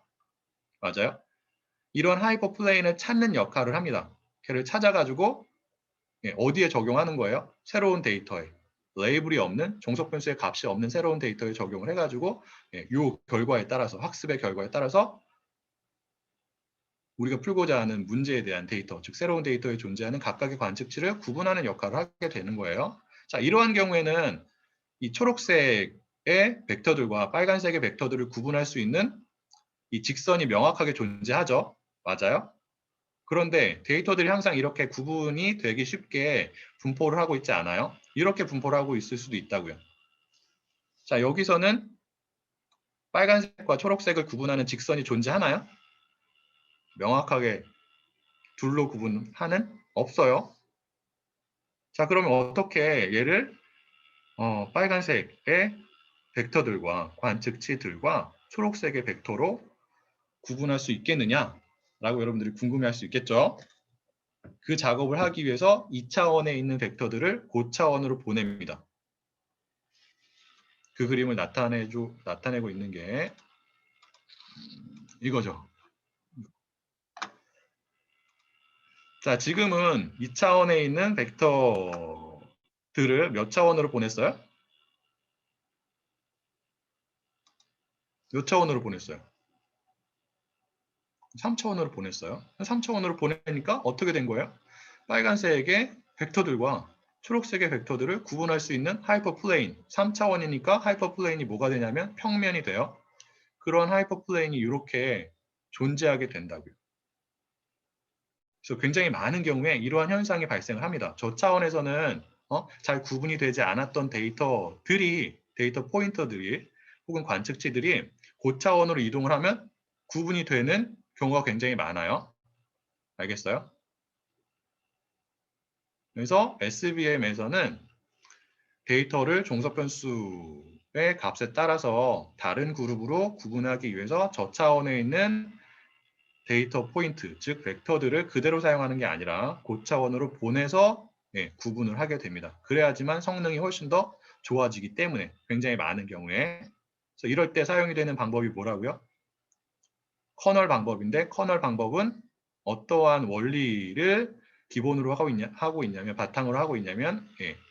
Speaker 1: 맞아요? 이런 하이퍼플레인을 찾는 역할을 합니다. 걔를 찾아가지고 어디에 적용하는 거예요? 새로운 데이터에. 레이블이 없는, 종속 변수의 값이 없는 새로운 데이터에 적용을 해가지고 요 결과에 따라서, 학습의 결과에 따라서 우리가 풀고자 하는 문제에 대한 데이터, 즉 새로운 데이터에 존재하는 각각의 관측치를 구분하는 역할을 하게 되는 거예요. 자, 이러한 경우에는 이 초록색의 벡터들과 빨간색의 벡터들을 구분할 수 있는 이 직선이 명확하게 존재하죠. 맞아요? 그런데 데이터들이 항상 이렇게 구분이 되기 쉽게 분포를 하고 있지 않아요? 이렇게 분포를 하고 있을 수도 있다고요. 자, 여기서는 빨간색과 초록색을 구분하는 직선이 존재하나요? 명확하게 둘로 구분하는? 없어요. 자, 그러면 어떻게 얘를 빨간색의 벡터들과 관측치들과 초록색의 벡터로 구분할 수 있겠느냐라고 여러분들이 궁금해할 수 있겠죠. 그 작업을 하기 위해서 2차원에 있는 벡터들을 고차원으로 보냅니다. 그 그림을 나타내고 있는 게 이거죠. 자, 지금은 2차원에 있는 벡터들을 몇 차원으로 보냈어요? 몇 차원으로 보냈어요? 3차원으로 보냈어요. 3차원으로 보내니까 어떻게 된 거예요? 빨간색의 벡터들과 초록색의 벡터들을 구분할 수 있는 하이퍼플레인, 3차원이니까 하이퍼플레인이 뭐가 되냐면 평면이 돼요. 그런 하이퍼플레인이 이렇게 존재하게 된다고요. 그래서 굉장히 많은 경우에 이러한 현상이 발생을 합니다. 저 차원에서는 잘 구분이 되지 않았던 데이터 포인터들이 혹은 관측치들이 고차원으로 이동을 하면 구분이 되는 경우가 굉장히 많아요. 알겠어요? 그래서 SVM에서는 데이터를 종속변수의 값에 따라서 다른 그룹으로 구분하기 위해서 저차원에 있는 데이터 포인트, 즉 벡터들을 그대로 사용하는 게 아니라 고차원으로 보내서 구분을 하게 됩니다. 그래야지만 성능이 훨씬 더 좋아지기 때문에 굉장히 많은 경우에 그래서 이럴 때 사용이 되는 방법이 뭐라고요? 커널 방법인데 커널 방법은 어떠한 원리를 기본으로 하고 있냐면 바탕으로 하고 있냐면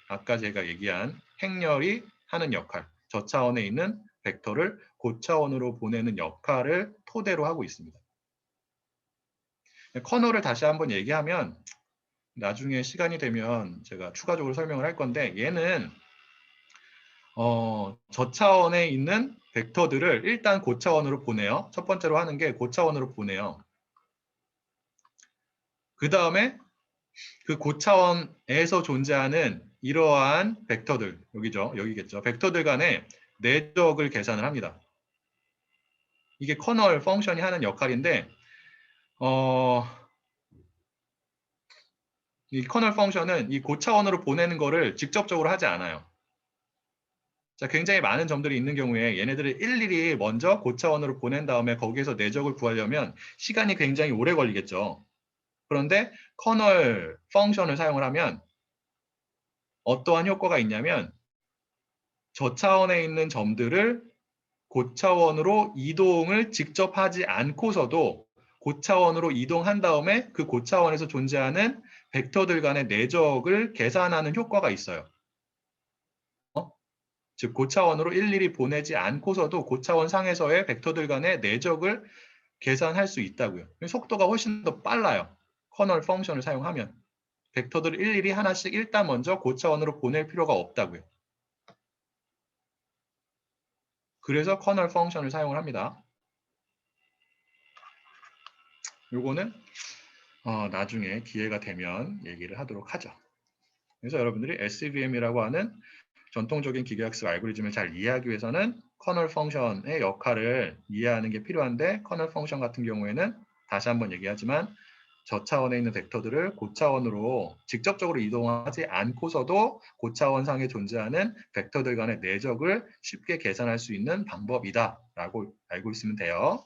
Speaker 1: 아까 제가 얘기한 행렬이 하는 역할, 저차원에 있는 벡터를 고차원으로 보내는 역할을 토대로 하고 있습니다. 커널을 다시 한번 얘기하면 나중에 시간이 되면 제가 추가적으로 설명을 할 건데 얘는 저차원에 있는 벡터들을 일단 고차원으로 보내요. 첫 번째로 하는 게 고차원으로 보내요. 그 다음에 그 고차원에서 존재하는 이러한 벡터들, 여기죠, 여기겠죠. 벡터들 간의 내적을 계산을 합니다. 이게 커널 펑션이 하는 역할인데 이 커널 펑션은 이 고차원으로 보내는 거를 직접적으로 하지 않아요. 자, 굉장히 많은 점들이 있는 경우에 얘네들을 일일이 먼저 고차원으로 보낸 다음에 거기에서 내적을 구하려면 시간이 굉장히 오래 걸리겠죠. 그런데 커널 펑션을 사용을 하면 어떠한 효과가 있냐면 저차원에 있는 점들을 고차원으로 이동을 직접 하지 않고서도 고차원으로 이동한 다음에 그 고차원에서 존재하는 벡터들 간의 내적을 계산하는 효과가 있어요. 즉 고차원으로 일일이 보내지 않고서도 고차원 상에서의 벡터들 간의 내적을 계산할 수 있다고요. 속도가 훨씬 더 빨라요. 커널 펑션을 사용하면. 벡터들을 일일이 하나씩 일단 먼저 고차원으로 보낼 필요가 없다고요. 그래서 커널 펑션을 사용을 합니다. 요거는 나중에 기회가 되면 얘기를 하도록 하죠. 그래서 여러분들이 SVM이라고 하는 전통적인 기계학습 알고리즘을 잘 이해하기 위해서는 커널 펑션의 역할을 이해하는 게 필요한데 커널 펑션 같은 경우에는 다시 한번 얘기하지만 저차원에 있는 벡터들을 고차원으로 직접적으로 이동하지 않고서도 고차원상에 존재하는 벡터들 간의 내적을 쉽게 계산할 수 있는 방법이다 라고 알고 있으면 돼요.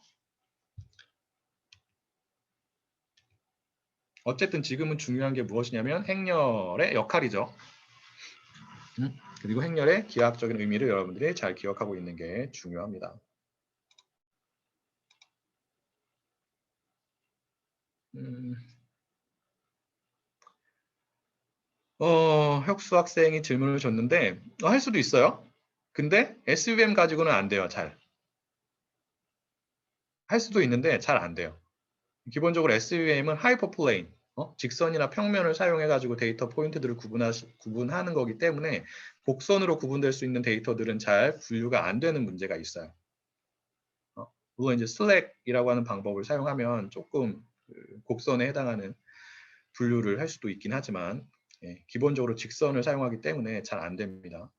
Speaker 1: 어쨌든 지금은 중요한 게 무엇이냐면 행렬의 역할이죠. 그리고 행렬의 기하학적인 의미를 여러분들이 잘 기억하고 있는 게 중요합니다. 혁수 학생이 질문을 줬는데 할 수도 있어요. 근데 SVM 가지고는 안 돼요. 잘. 할 수도 있는데 잘 안 돼요. 기본적으로 SVM은 하이퍼플레인, 직선이나 평면을 사용해가지고 데이터 포인트들을 구분하는 거기 때문에 곡선으로 구분될 수 있는 데이터들은 잘 분류가 안 되는 문제가 있어요. 물론 이제 슬랙이라고 하는 방법을 사용하면 조금 곡선에 해당하는 분류를 할 수도 있긴 하지만 기본적으로 직선을 사용하기 때문에 잘 안 됩니다.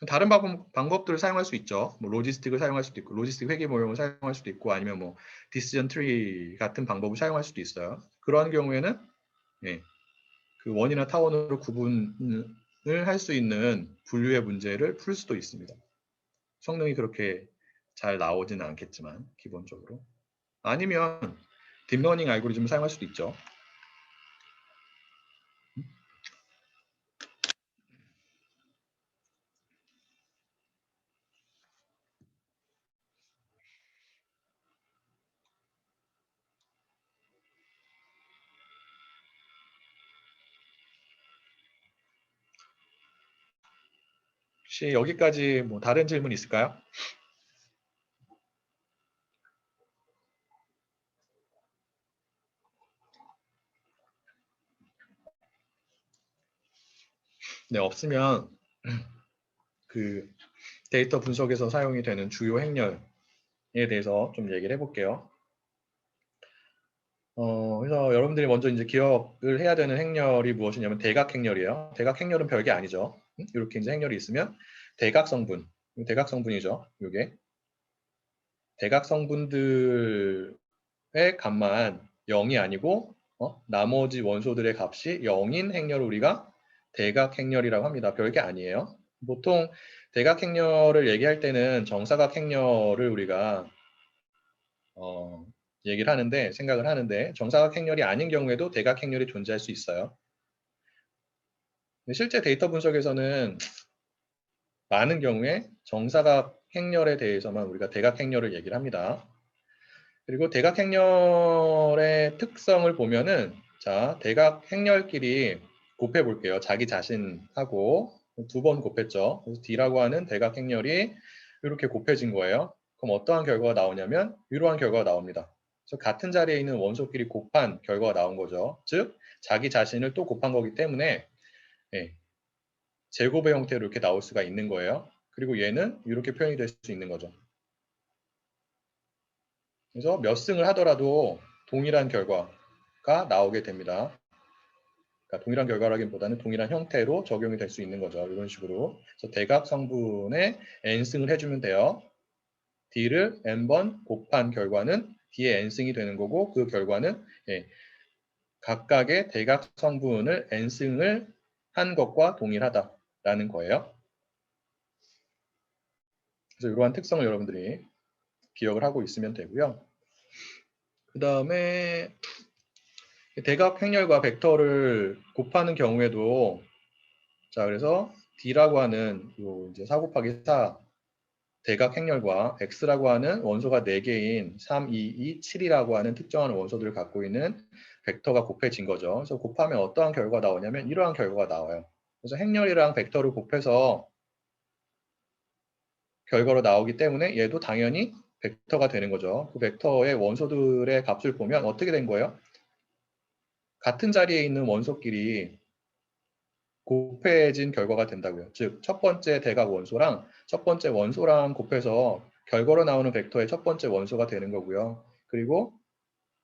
Speaker 1: 다른 방법들을 사용할 수 있죠. 뭐 로지스틱을 사용할 수도 있고, 로지스틱 회계 모형을 사용할 수도 있고, 아니면 뭐 디시전 트리 같은 방법을 사용할 수도 있어요. 그러한 경우에는 그 원이나 타원으로 구분을 할 수 있는 분류의 문제를 풀 수도 있습니다. 성능이 그렇게 잘 나오지는 않겠지만 기본적으로. 아니면 딥러닝 알고리즘을 사용할 수도 있죠. 혹시 여기까지 뭐 다른 질문 있을까요? 네, 없으면 그 데이터 분석에서 사용이 되는 주요 행렬에 대해서 좀 얘기를 해볼게요. 그래서 여러분들이 먼저 이제 기억을 해야 되는 행렬이 무엇이냐면 대각 행렬이에요. 대각 행렬은 별게 아니죠. 이렇게 이제 행렬이 있으면 대각 성분, 대각 성분이죠. 이게 대각 성분들의 값만 0이 아니고 나머지 원소들의 값이 0인 행렬을 우리가 대각 행렬이라고 합니다. 별게 아니에요. 보통 대각 행렬을 얘기할 때는 정사각 행렬을 우리가 얘기를 하는데, 생각을 하는데 정사각 행렬이 아닌 경우에도 대각 행렬이 존재할 수 있어요. 실제 데이터 분석에서는 많은 경우에 정사각 행렬에 대해서만 우리가 대각 행렬을 얘기를 합니다. 그리고 대각 행렬의 특성을 보면은 자, 대각 행렬끼리 곱해 볼게요. 자기 자신하고 두 번 곱했죠. 그래서 D라고 하는 대각 행렬이 이렇게 곱해진 거예요. 그럼 어떠한 결과가 나오냐면 이러한 결과가 나옵니다. 그래서 같은 자리에 있는 원소끼리 곱한 결과가 나온 거죠. 즉 자기 자신을 또 곱한 거기 때문에 제곱의 형태로 이렇게 나올 수가 있는 거예요. 그리고 얘는 이렇게 표현이 될 수 있는 거죠. 그래서 몇 승을 하더라도 동일한 결과가 나오게 됩니다. 그러니까 동일한 결과라기보다는 동일한 형태로 적용이 될 수 있는 거죠. 이런 식으로. 그래서 대각 성분에 n승을 해주면 돼요. d를 n번 곱한 결과는 d의 n승이 되는 거고 그 결과는 각각의 대각 성분을 n승을 한 것과 동일하다라는 거예요. 그래서 이러한 특성을 여러분들이 기억을 하고 있으면 되고요. 그 다음에 대각 행렬과 벡터를 곱하는 경우에도 자 그래서 D라고 하는 요 이제 4 곱하기 4 대각 행렬과 X라고 하는 원소가 4개인 3, 2, 2, 7이라고 하는 특정한 원소들을 갖고 있는 벡터가 곱해진 거죠. 그래서 곱하면 어떠한 결과가 나오냐면 이러한 결과가 나와요. 그래서 행렬이랑 벡터를 곱해서 결과로 나오기 때문에 얘도 당연히 벡터가 되는 거죠. 그 벡터의 원소들의 값을 보면 어떻게 된 거예요? 같은 자리에 있는 원소끼리 곱해진 결과가 된다고요. 즉, 첫 번째 대각 원소랑 첫 번째 원소랑 곱해서 결과로 나오는 벡터의 첫 번째 원소가 되는 거고요. 그리고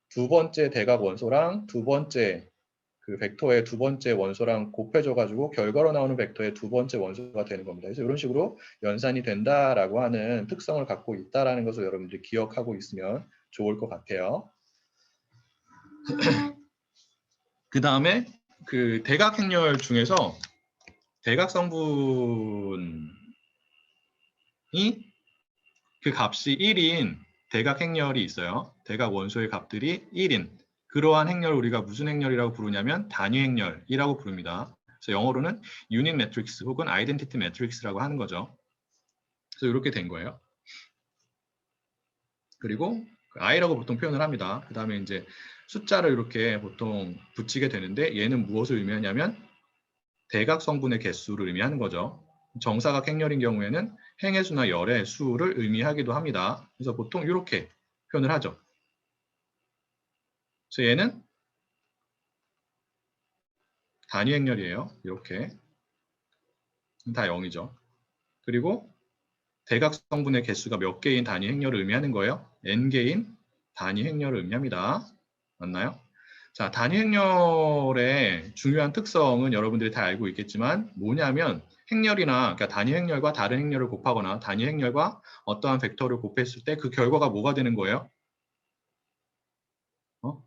Speaker 1: 두 번째 대각 원소랑 두 번째 그 벡터의 두 번째 원소랑 곱해져가지고 결과로 나오는 벡터의 두 번째 원소가 되는 겁니다. 그래서 이런 식으로 연산이 된다라고 하는 특성을 갖고 있다라는 것을 여러분들이 기억하고 있으면 좋을 것 같아요. 그 다음에 그 대각 행렬 중에서 대각 성분이 그 값이 1인 대각 행렬이 있어요. 대각 원소의 값들이 1인 그러한 행렬을 우리가 무슨 행렬이라고 부르냐면 단위 행렬이라고 부릅니다. 그래서 영어로는 유닛 매트릭스 혹은 아이덴티티 매트릭스라고 하는 거죠. 그래서 이렇게 된 거예요. 그리고 i라고 보통 표현을 합니다. 그 다음에 이제 숫자를 이렇게 보통 붙이게 되는데 얘는 무엇을 의미하냐면 대각 성분의 개수를 의미하는 거죠. 정사각 행렬인 경우에는 행의 수나 열의 수를 의미하기도 합니다. 그래서 보통 이렇게 표현을 하죠. 그래서 얘는 단위 행렬이에요. 이렇게 다 0이죠. 그리고 대각성분의 개수가 몇 개인 단위 행렬을 의미하는 거예요. n개인 단위 행렬을 의미합니다. 맞나요? 자, 단위 행렬의 중요한 특성은 여러분들이 다 알고 있겠지만 뭐냐면 행렬이나 그러니까 단위 행렬과 다른 행렬을 곱하거나 단위 행렬과 어떠한 벡터를 곱했을 때 그 결과가 뭐가 되는 거예요?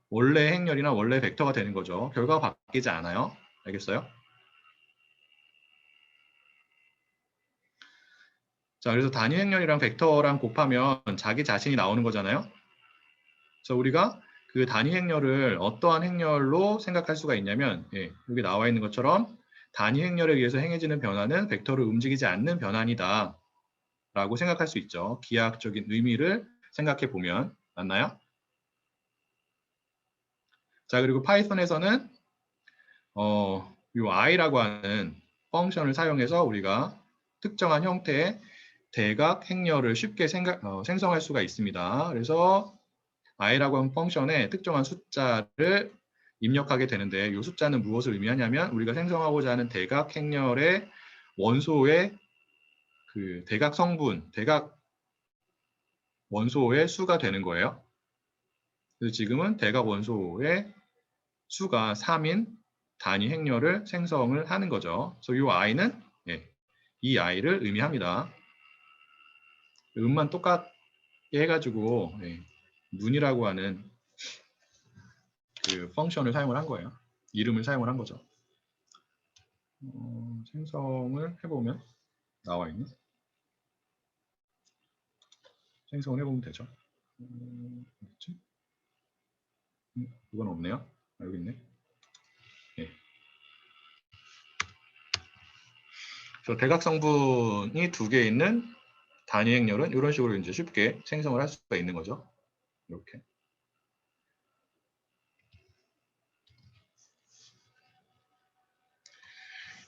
Speaker 1: 원래 행렬이나 원래 벡터가 되는 거죠. 결과가 바뀌지 않아요. 알겠어요? 자, 그래서 단위 행렬이랑 벡터랑 곱하면 자기 자신이 나오는 거잖아요. 그래서 우리가 그 단위 행렬을 어떠한 행렬로 생각할 수가 있냐면 여기 나와 있는 것처럼 단위 행렬에 의해서 행해지는 변화는 벡터를 움직이지 않는 변환이다 라고 생각할 수 있죠. 기하학적인 의미를 생각해 보면. 맞나요? 자, 그리고 파이썬에서는 이 i라고 하는 펑션을 사용해서 우리가 특정한 형태의 대각 행렬을 쉽게 생성할 수가 있습니다. 그래서 i라고 하는 펑션에 특정한 숫자를 입력하게 되는데 이 숫자는 무엇을 의미하냐면 우리가 생성하고자 하는 대각 행렬의 원소의 그 대각 성분, 대각 원소의 수가 되는 거예요. 그래서 지금은 대각 원소의 수가 3인 단위 행렬을 생성을 하는 거죠. 그래서 이 i는 이 i를 의미합니다. 음만 똑같게 해가지고 눈이라고 하는 그 펑션을 사용을 한 거예요. 이름을 사용을 한 거죠. 생성을 해보면 나와 있는 생성을 해보면 되죠. 어딨지? 이건 없네요. 여기 있네. 그래서 대각 성분이 2개 있는 단위 행렬은 이런 식으로 이제 쉽게 생성을 할 수가 있는 거죠. 이렇게.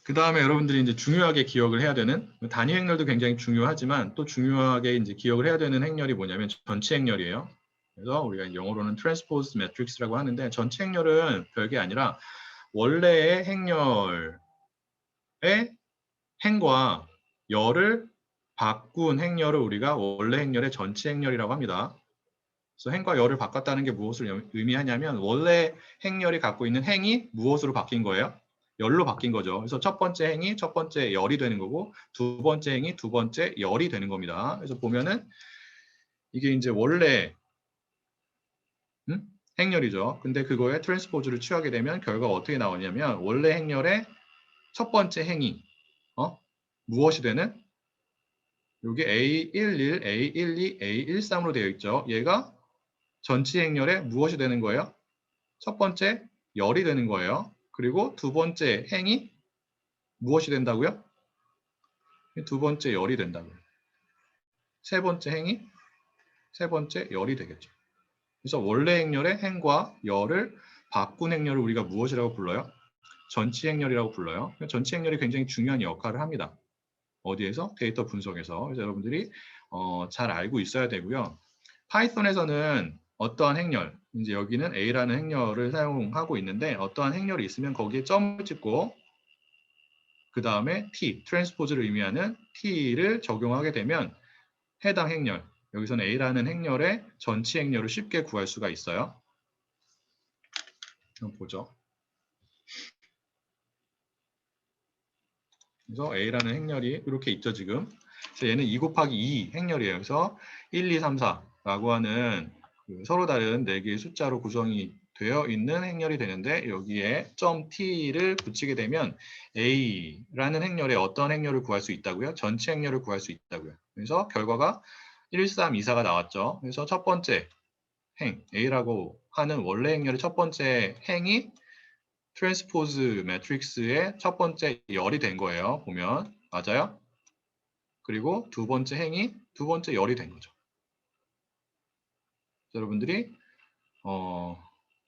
Speaker 1: 그 다음에 여러분들이 이제 중요하게 기억을 해야 되는 단위 행렬도 굉장히 중요하지만 또 중요하게 이제 기억을 해야 되는 행렬이 뭐냐면 전체 행렬이에요. 그래서 우리가 영어로는 트랜스포즈 매트릭스라고 하는데 전체 행렬은 별게 아니라 원래의 행렬의 행과 열을 바꾼 행렬을 우리가 원래 행렬의 전체 행렬이라고 합니다. 그래서 행과 열을 바꿨다는 게 무엇을 의미하냐면 원래 행렬이 갖고 있는 행이 무엇으로 바뀐 거예요? 열로 바뀐 거죠. 그래서 첫 번째 행이 첫 번째 열이 되는 거고 두 번째 행이 두 번째 열이 되는 겁니다. 그래서 보면은 이게 이제 원래 행렬이죠. 근데 그거에 트랜스포즈를 취하게 되면 결과가 어떻게 나오냐면 원래 행렬의 첫 번째 행이 무엇이 되는? 여기 A11, A12, A13으로 되어 있죠. 얘가 전체 행렬의 무엇이 되는 거예요? 첫 번째 열이 되는 거예요. 그리고 두 번째 행이 무엇이 된다고요? 두 번째 열이 된다고요. 세 번째 행이 세 번째 열이 되겠죠. 그래서 원래 행렬의 행과 열을 바꾼 행렬을 우리가 무엇이라고 불러요? 전치 행렬이라고 불러요. 전치 행렬이 굉장히 중요한 역할을 합니다. 어디에서? 데이터 분석에서. 그래서 여러분들이 잘 알고 있어야 되고요. 파이썬에서는 어떠한 행렬, 이제 여기는 A라는 행렬을 사용하고 있는데 어떠한 행렬이 있으면 거기에 점을 찍고 그 다음에 T, 트랜스포즈를 의미하는 T를 적용하게 되면 해당 행렬, 여기서는 A라는 행렬의 전치 행렬을 쉽게 구할 수가 있어요. 한번 보죠. 그래서 A라는 행렬이 이렇게 있죠, 지금. 그래서 얘는 2 곱하기 2 행렬이에요. 그래서 1, 2, 3, 4라고 하는 서로 다른 4개의 숫자로 구성이 되어 있는 행렬이 되는데 여기에 점 T를 붙이게 되면 A라는 행렬에 어떤 행렬을 구할 수 있다고요? 전체 행렬을 구할 수 있다고요. 그래서 결과가 1, 3, 2, 4가 나왔죠. 그래서 첫 번째 행, A라고 하는 원래 행렬의 첫 번째 행이 트랜스포즈 매트릭스의 첫 번째 열이 된 거예요. 보면 맞아요? 그리고 두 번째 행이 두 번째 열이 된 거죠. 여러분들이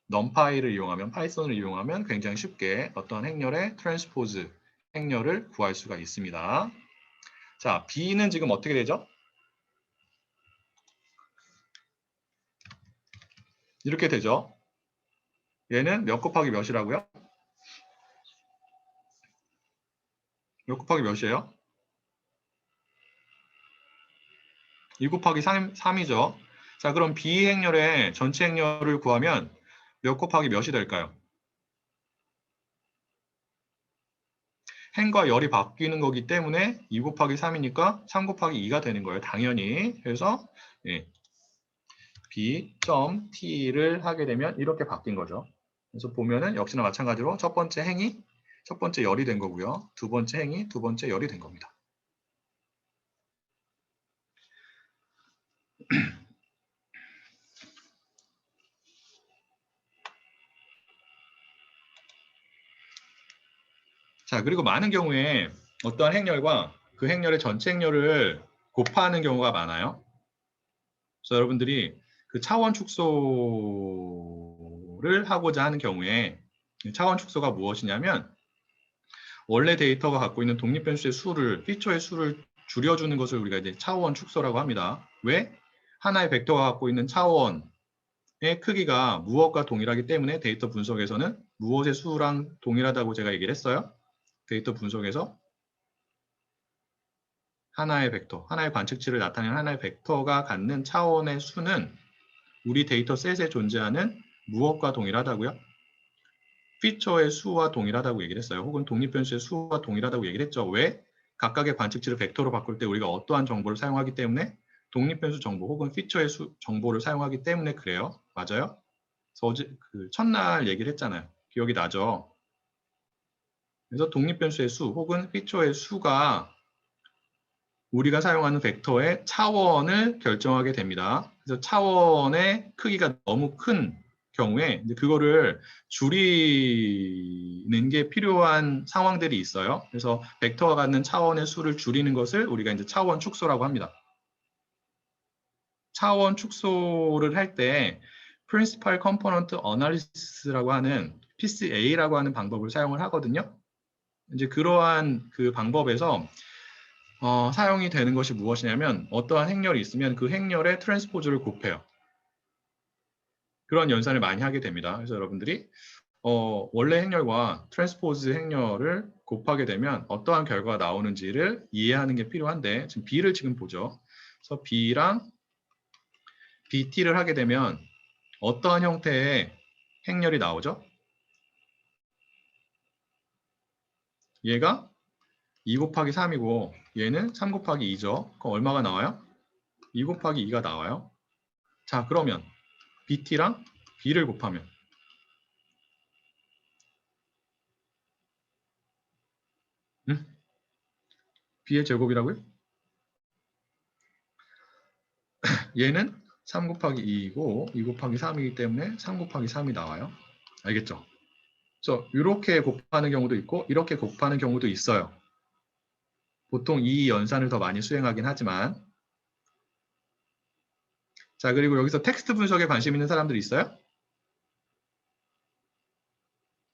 Speaker 1: 넘파이를 이용하면 파이썬을 이용하면 굉장히 쉽게 어떤 행렬의 트랜스포즈 행렬을 구할 수가 있습니다. 자, B는 지금 어떻게 되죠? 이렇게 되죠. 얘는 몇 곱하기 몇이라고요? 몇 곱하기 몇이에요? 2 곱하기 3이죠. 자, 그럼 B 행렬의 전체 행렬을 구하면 몇 곱하기 몇이 될까요? 행과 열이 바뀌는 거기 때문에 2 곱하기 3이니까 3 곱하기 2가 되는 거예요. 당연히. 그래서 예, B.T를 하게 되면 이렇게 바뀐 거죠. 그래서 보면은 역시나 마찬가지로 첫 번째 행이 첫 번째 열이 된 거고요. 두 번째 행이 두 번째 열이 된 겁니다. 자, 그리고 많은 경우에 어떠한 행렬과 그 행렬의 전체 행렬을 곱하는 경우가 많아요. 그래서 여러분들이 그 차원 축소를 하고자 하는 경우에 차원 축소가 무엇이냐면 원래 데이터가 갖고 있는 독립변수의 수를, 피처의 수를 줄여주는 것을 우리가 이제 차원 축소라고 합니다. 왜? 하나의 벡터가 갖고 있는 차원의 크기가 무엇과 동일하기 때문에 데이터 분석에서는 무엇의 수랑 동일하다고 제가 얘기를 했어요. 데이터 분석에서 하나의 벡터, 하나의 관측치를 나타내는 하나의 벡터가 갖는 차원의 수는 우리 데이터 셋에 존재하는 무엇과 동일하다고요? 피처의 수와 동일하다고 얘기를 했어요. 혹은 독립변수의 수와 동일하다고 얘기를 했죠. 왜? 각각의 관측치를 벡터로 바꿀 때 우리가 어떠한 정보를 사용하기 때문에 독립변수 정보 혹은 피처의 정보를 사용하기 때문에 그래요. 맞아요? 그래서 어제 그 첫날 얘기를 했잖아요. 기억이 나죠? 그래서 독립변수의 수 혹은 피처의 수가 우리가 사용하는 벡터의 차원을 결정하게 됩니다. 그래서 차원의 크기가 너무 큰 경우에 그거를 줄이는 게 필요한 상황들이 있어요. 그래서 벡터가 갖는 차원의 수를 줄이는 것을 우리가 이제 차원 축소라고 합니다. 차원 축소를 할 때 Principal Component Analysis라고 하는 PCA라고 하는 방법을 사용을 하거든요. 이제 그러한 그 방법에서 사용이 되는 것이 무엇이냐면 어떠한 행렬이 있으면 그 행렬의 트랜스포즈를 곱해요. 그런 연산을 많이 하게 됩니다. 그래서 여러분들이 원래 행렬과 트랜스포즈 행렬을 곱하게 되면 어떠한 결과가 나오는지를 이해하는 게 필요한데 지금 B를 지금 보죠. 그래서 B랑 BT를 하게 되면 어떠한 형태의 행렬이 나오죠? 얘가 2 곱하기 3이고 얘는 3 곱하기 2죠. 그럼 얼마가 나와요? 2 곱하기 2가 나와요. 자, 그러면 BT랑 B를 곱하면 B의 제곱이라고요? 얘는 3 곱하기 2이고 2 곱하기 3이기 때문에 3 곱하기 3이 나와요. 알겠죠? 그래서 이렇게 곱하는 경우도 있고 이렇게 곱하는 경우도 있어요. 보통 이 연산을 더 많이 수행하긴 하지만 자, 그리고 여기서 텍스트 분석에 관심 있는 사람들 있어요?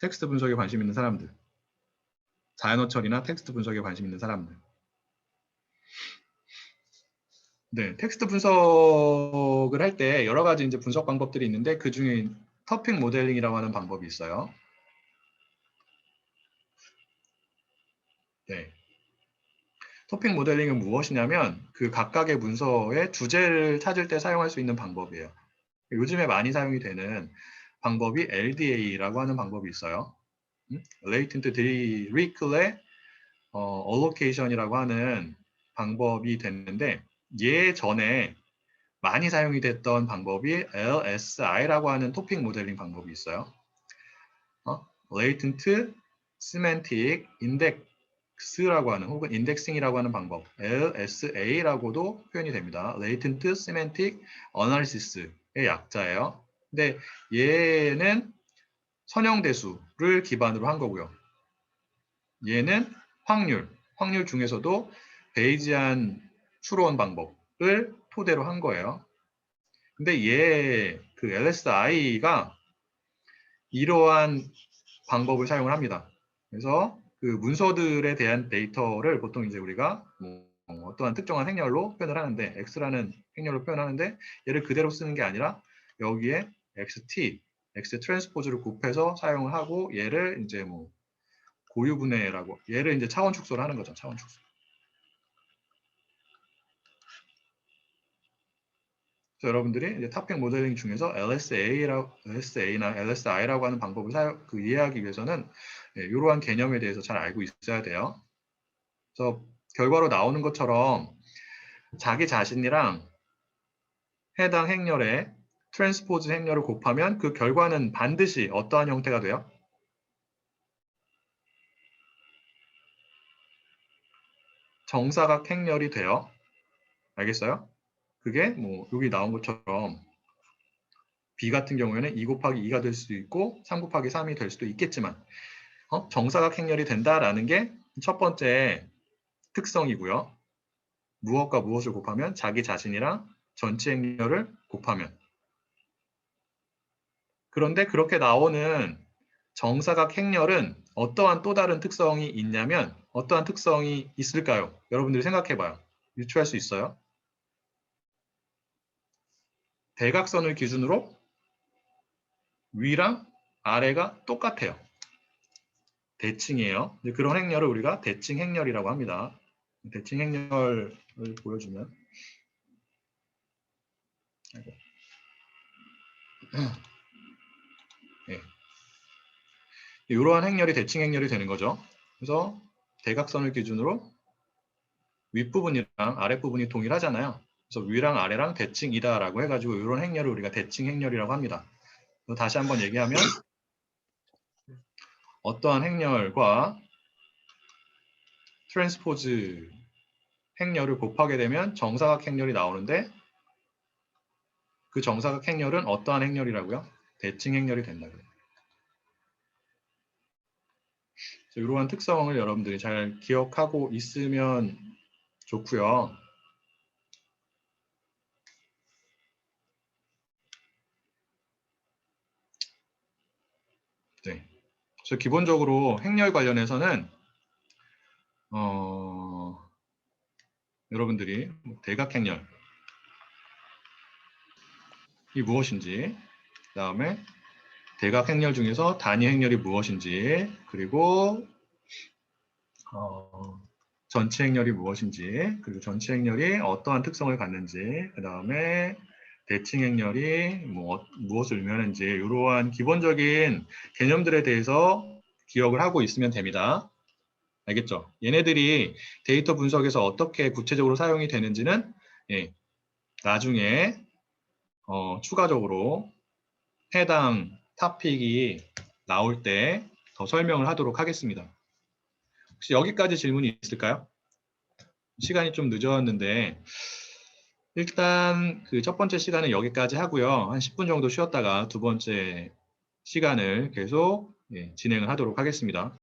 Speaker 1: 텍스트 분석에 관심 있는 사람들. 자연어 처리나 텍스트 분석에 관심 있는 사람들. 네, 텍스트 분석을 할 때 여러 가지 이제 분석 방법들이 있는데 그 중에 터핑 모델링이라고 하는 방법이 있어요. 네. 토픽 모델링은 무엇이냐면 그 각각의 문서의 주제를 찾을 때 사용할 수 있는 방법이에요. 요즘에 많이 사용이 되는 방법이 LDA라고 하는 방법이 있어요. Latent Directly Allocation이라고 하는 방법이 됐는데 예전에 많이 사용이 됐던 방법이 LSI라고 하는 토픽 모델링 방법이 있어요. Latent Semantic Index라고 하는 혹은 인덱싱이라고 하는 방법 LSA라고도 표현이 됩니다. Latent Semantic Analysis의 약자예요. 근데 얘는 선형대수를 기반으로 한 거고요. 얘는 확률 중에서도 베이지안 추론 방법을 토대로 한 거예요. 근데 그 LSI가 이러한 방법을 사용을 합니다. 그래서 그 문서들에 대한 데이터를 보통 이제 우리가 어떠한 특정한 행렬로 표현을 하는데 X라는 행렬로 표현하는데 얘를 그대로 쓰는 게 아니라 여기에 XT, X 트랜스포즈를 곱해서 사용을 하고 얘를 이제 뭐 고유분해라고 얘를 이제 차원 축소를 하는 거죠. 차원 축소. 그래서 여러분들이 이제 탑픽 모델링 중에서 LSA나 LSI라고 하는 방법을 이해하기 위해서는 이러한 개념에 대해서 잘 알고 있어야 돼요. 그래서 결과로 나오는 것처럼 자기 자신이랑 해당 행렬의 트랜스포즈 행렬을 곱하면 그 결과는 반드시 어떠한 형태가 돼요? 정사각 행렬이 돼요. 알겠어요? 그게 뭐 여기 나온 것처럼 B 같은 경우에는 2 곱하기 2가 될 수도 있고 3 곱하기 3이 될 수도 있겠지만 정사각 행렬이 된다라는 게 첫 번째 특성이고요. 무엇과 무엇을 곱하면 자기 자신이랑 전체 행렬을 곱하면 그런데 그렇게 나오는 정사각 행렬은 어떠한 또 다른 특성이 있냐면 어떠한 특성이 있을까요? 여러분들이 생각해봐요. 유추할 수 있어요? 대각선을 기준으로 위랑 아래가 똑같아요. 대칭이에요. 그런 행렬을 우리가 대칭 행렬이라고 합니다. 대칭 행렬을 보여주면 네. 이러한 행렬이 대칭 행렬이 되는 거죠. 그래서 대각선을 기준으로 윗부분이랑 아랫부분이 동일하잖아요. 그래서 위랑 아래랑 대칭이다라고 해가지고 이런 행렬을 우리가 대칭 행렬이라고 합니다. 다시 한번 얘기하면 어떠한 행렬과 트랜스포즈 행렬을 곱하게 되면 정사각 행렬이 나오는데 그 정사각 행렬은 어떠한 행렬이라고요? 대칭 행렬이 된다고요. 이러한 특성을 여러분들이 잘 기억하고 있으면 좋고요. 네. 그래서 기본적으로 행렬 관련해서는 여러분들이 대각행렬이 무엇인지, 그 다음에 대각행렬 중에서 단위행렬이 무엇인지, 그리고 전체 행렬이 무엇인지, 그리고 전체 행렬이 어떠한 특성을 갖는지, 그 다음에 대칭 행렬이 무엇을 의미하는지 이러한 기본적인 개념들에 대해서 기억을 하고 있으면 됩니다. 알겠죠? 얘네들이 데이터 분석에서 어떻게 구체적으로 사용이 되는지는 나중에 추가적으로 해당 토픽이 나올 때 더 설명을 하도록 하겠습니다. 혹시 여기까지 질문이 있을까요? 시간이 좀 늦었는데 일단 그 첫 번째 시간은 여기까지 하고요. 한 10분 정도 쉬었다가 두 번째 시간을 계속 진행을 하도록 하겠습니다.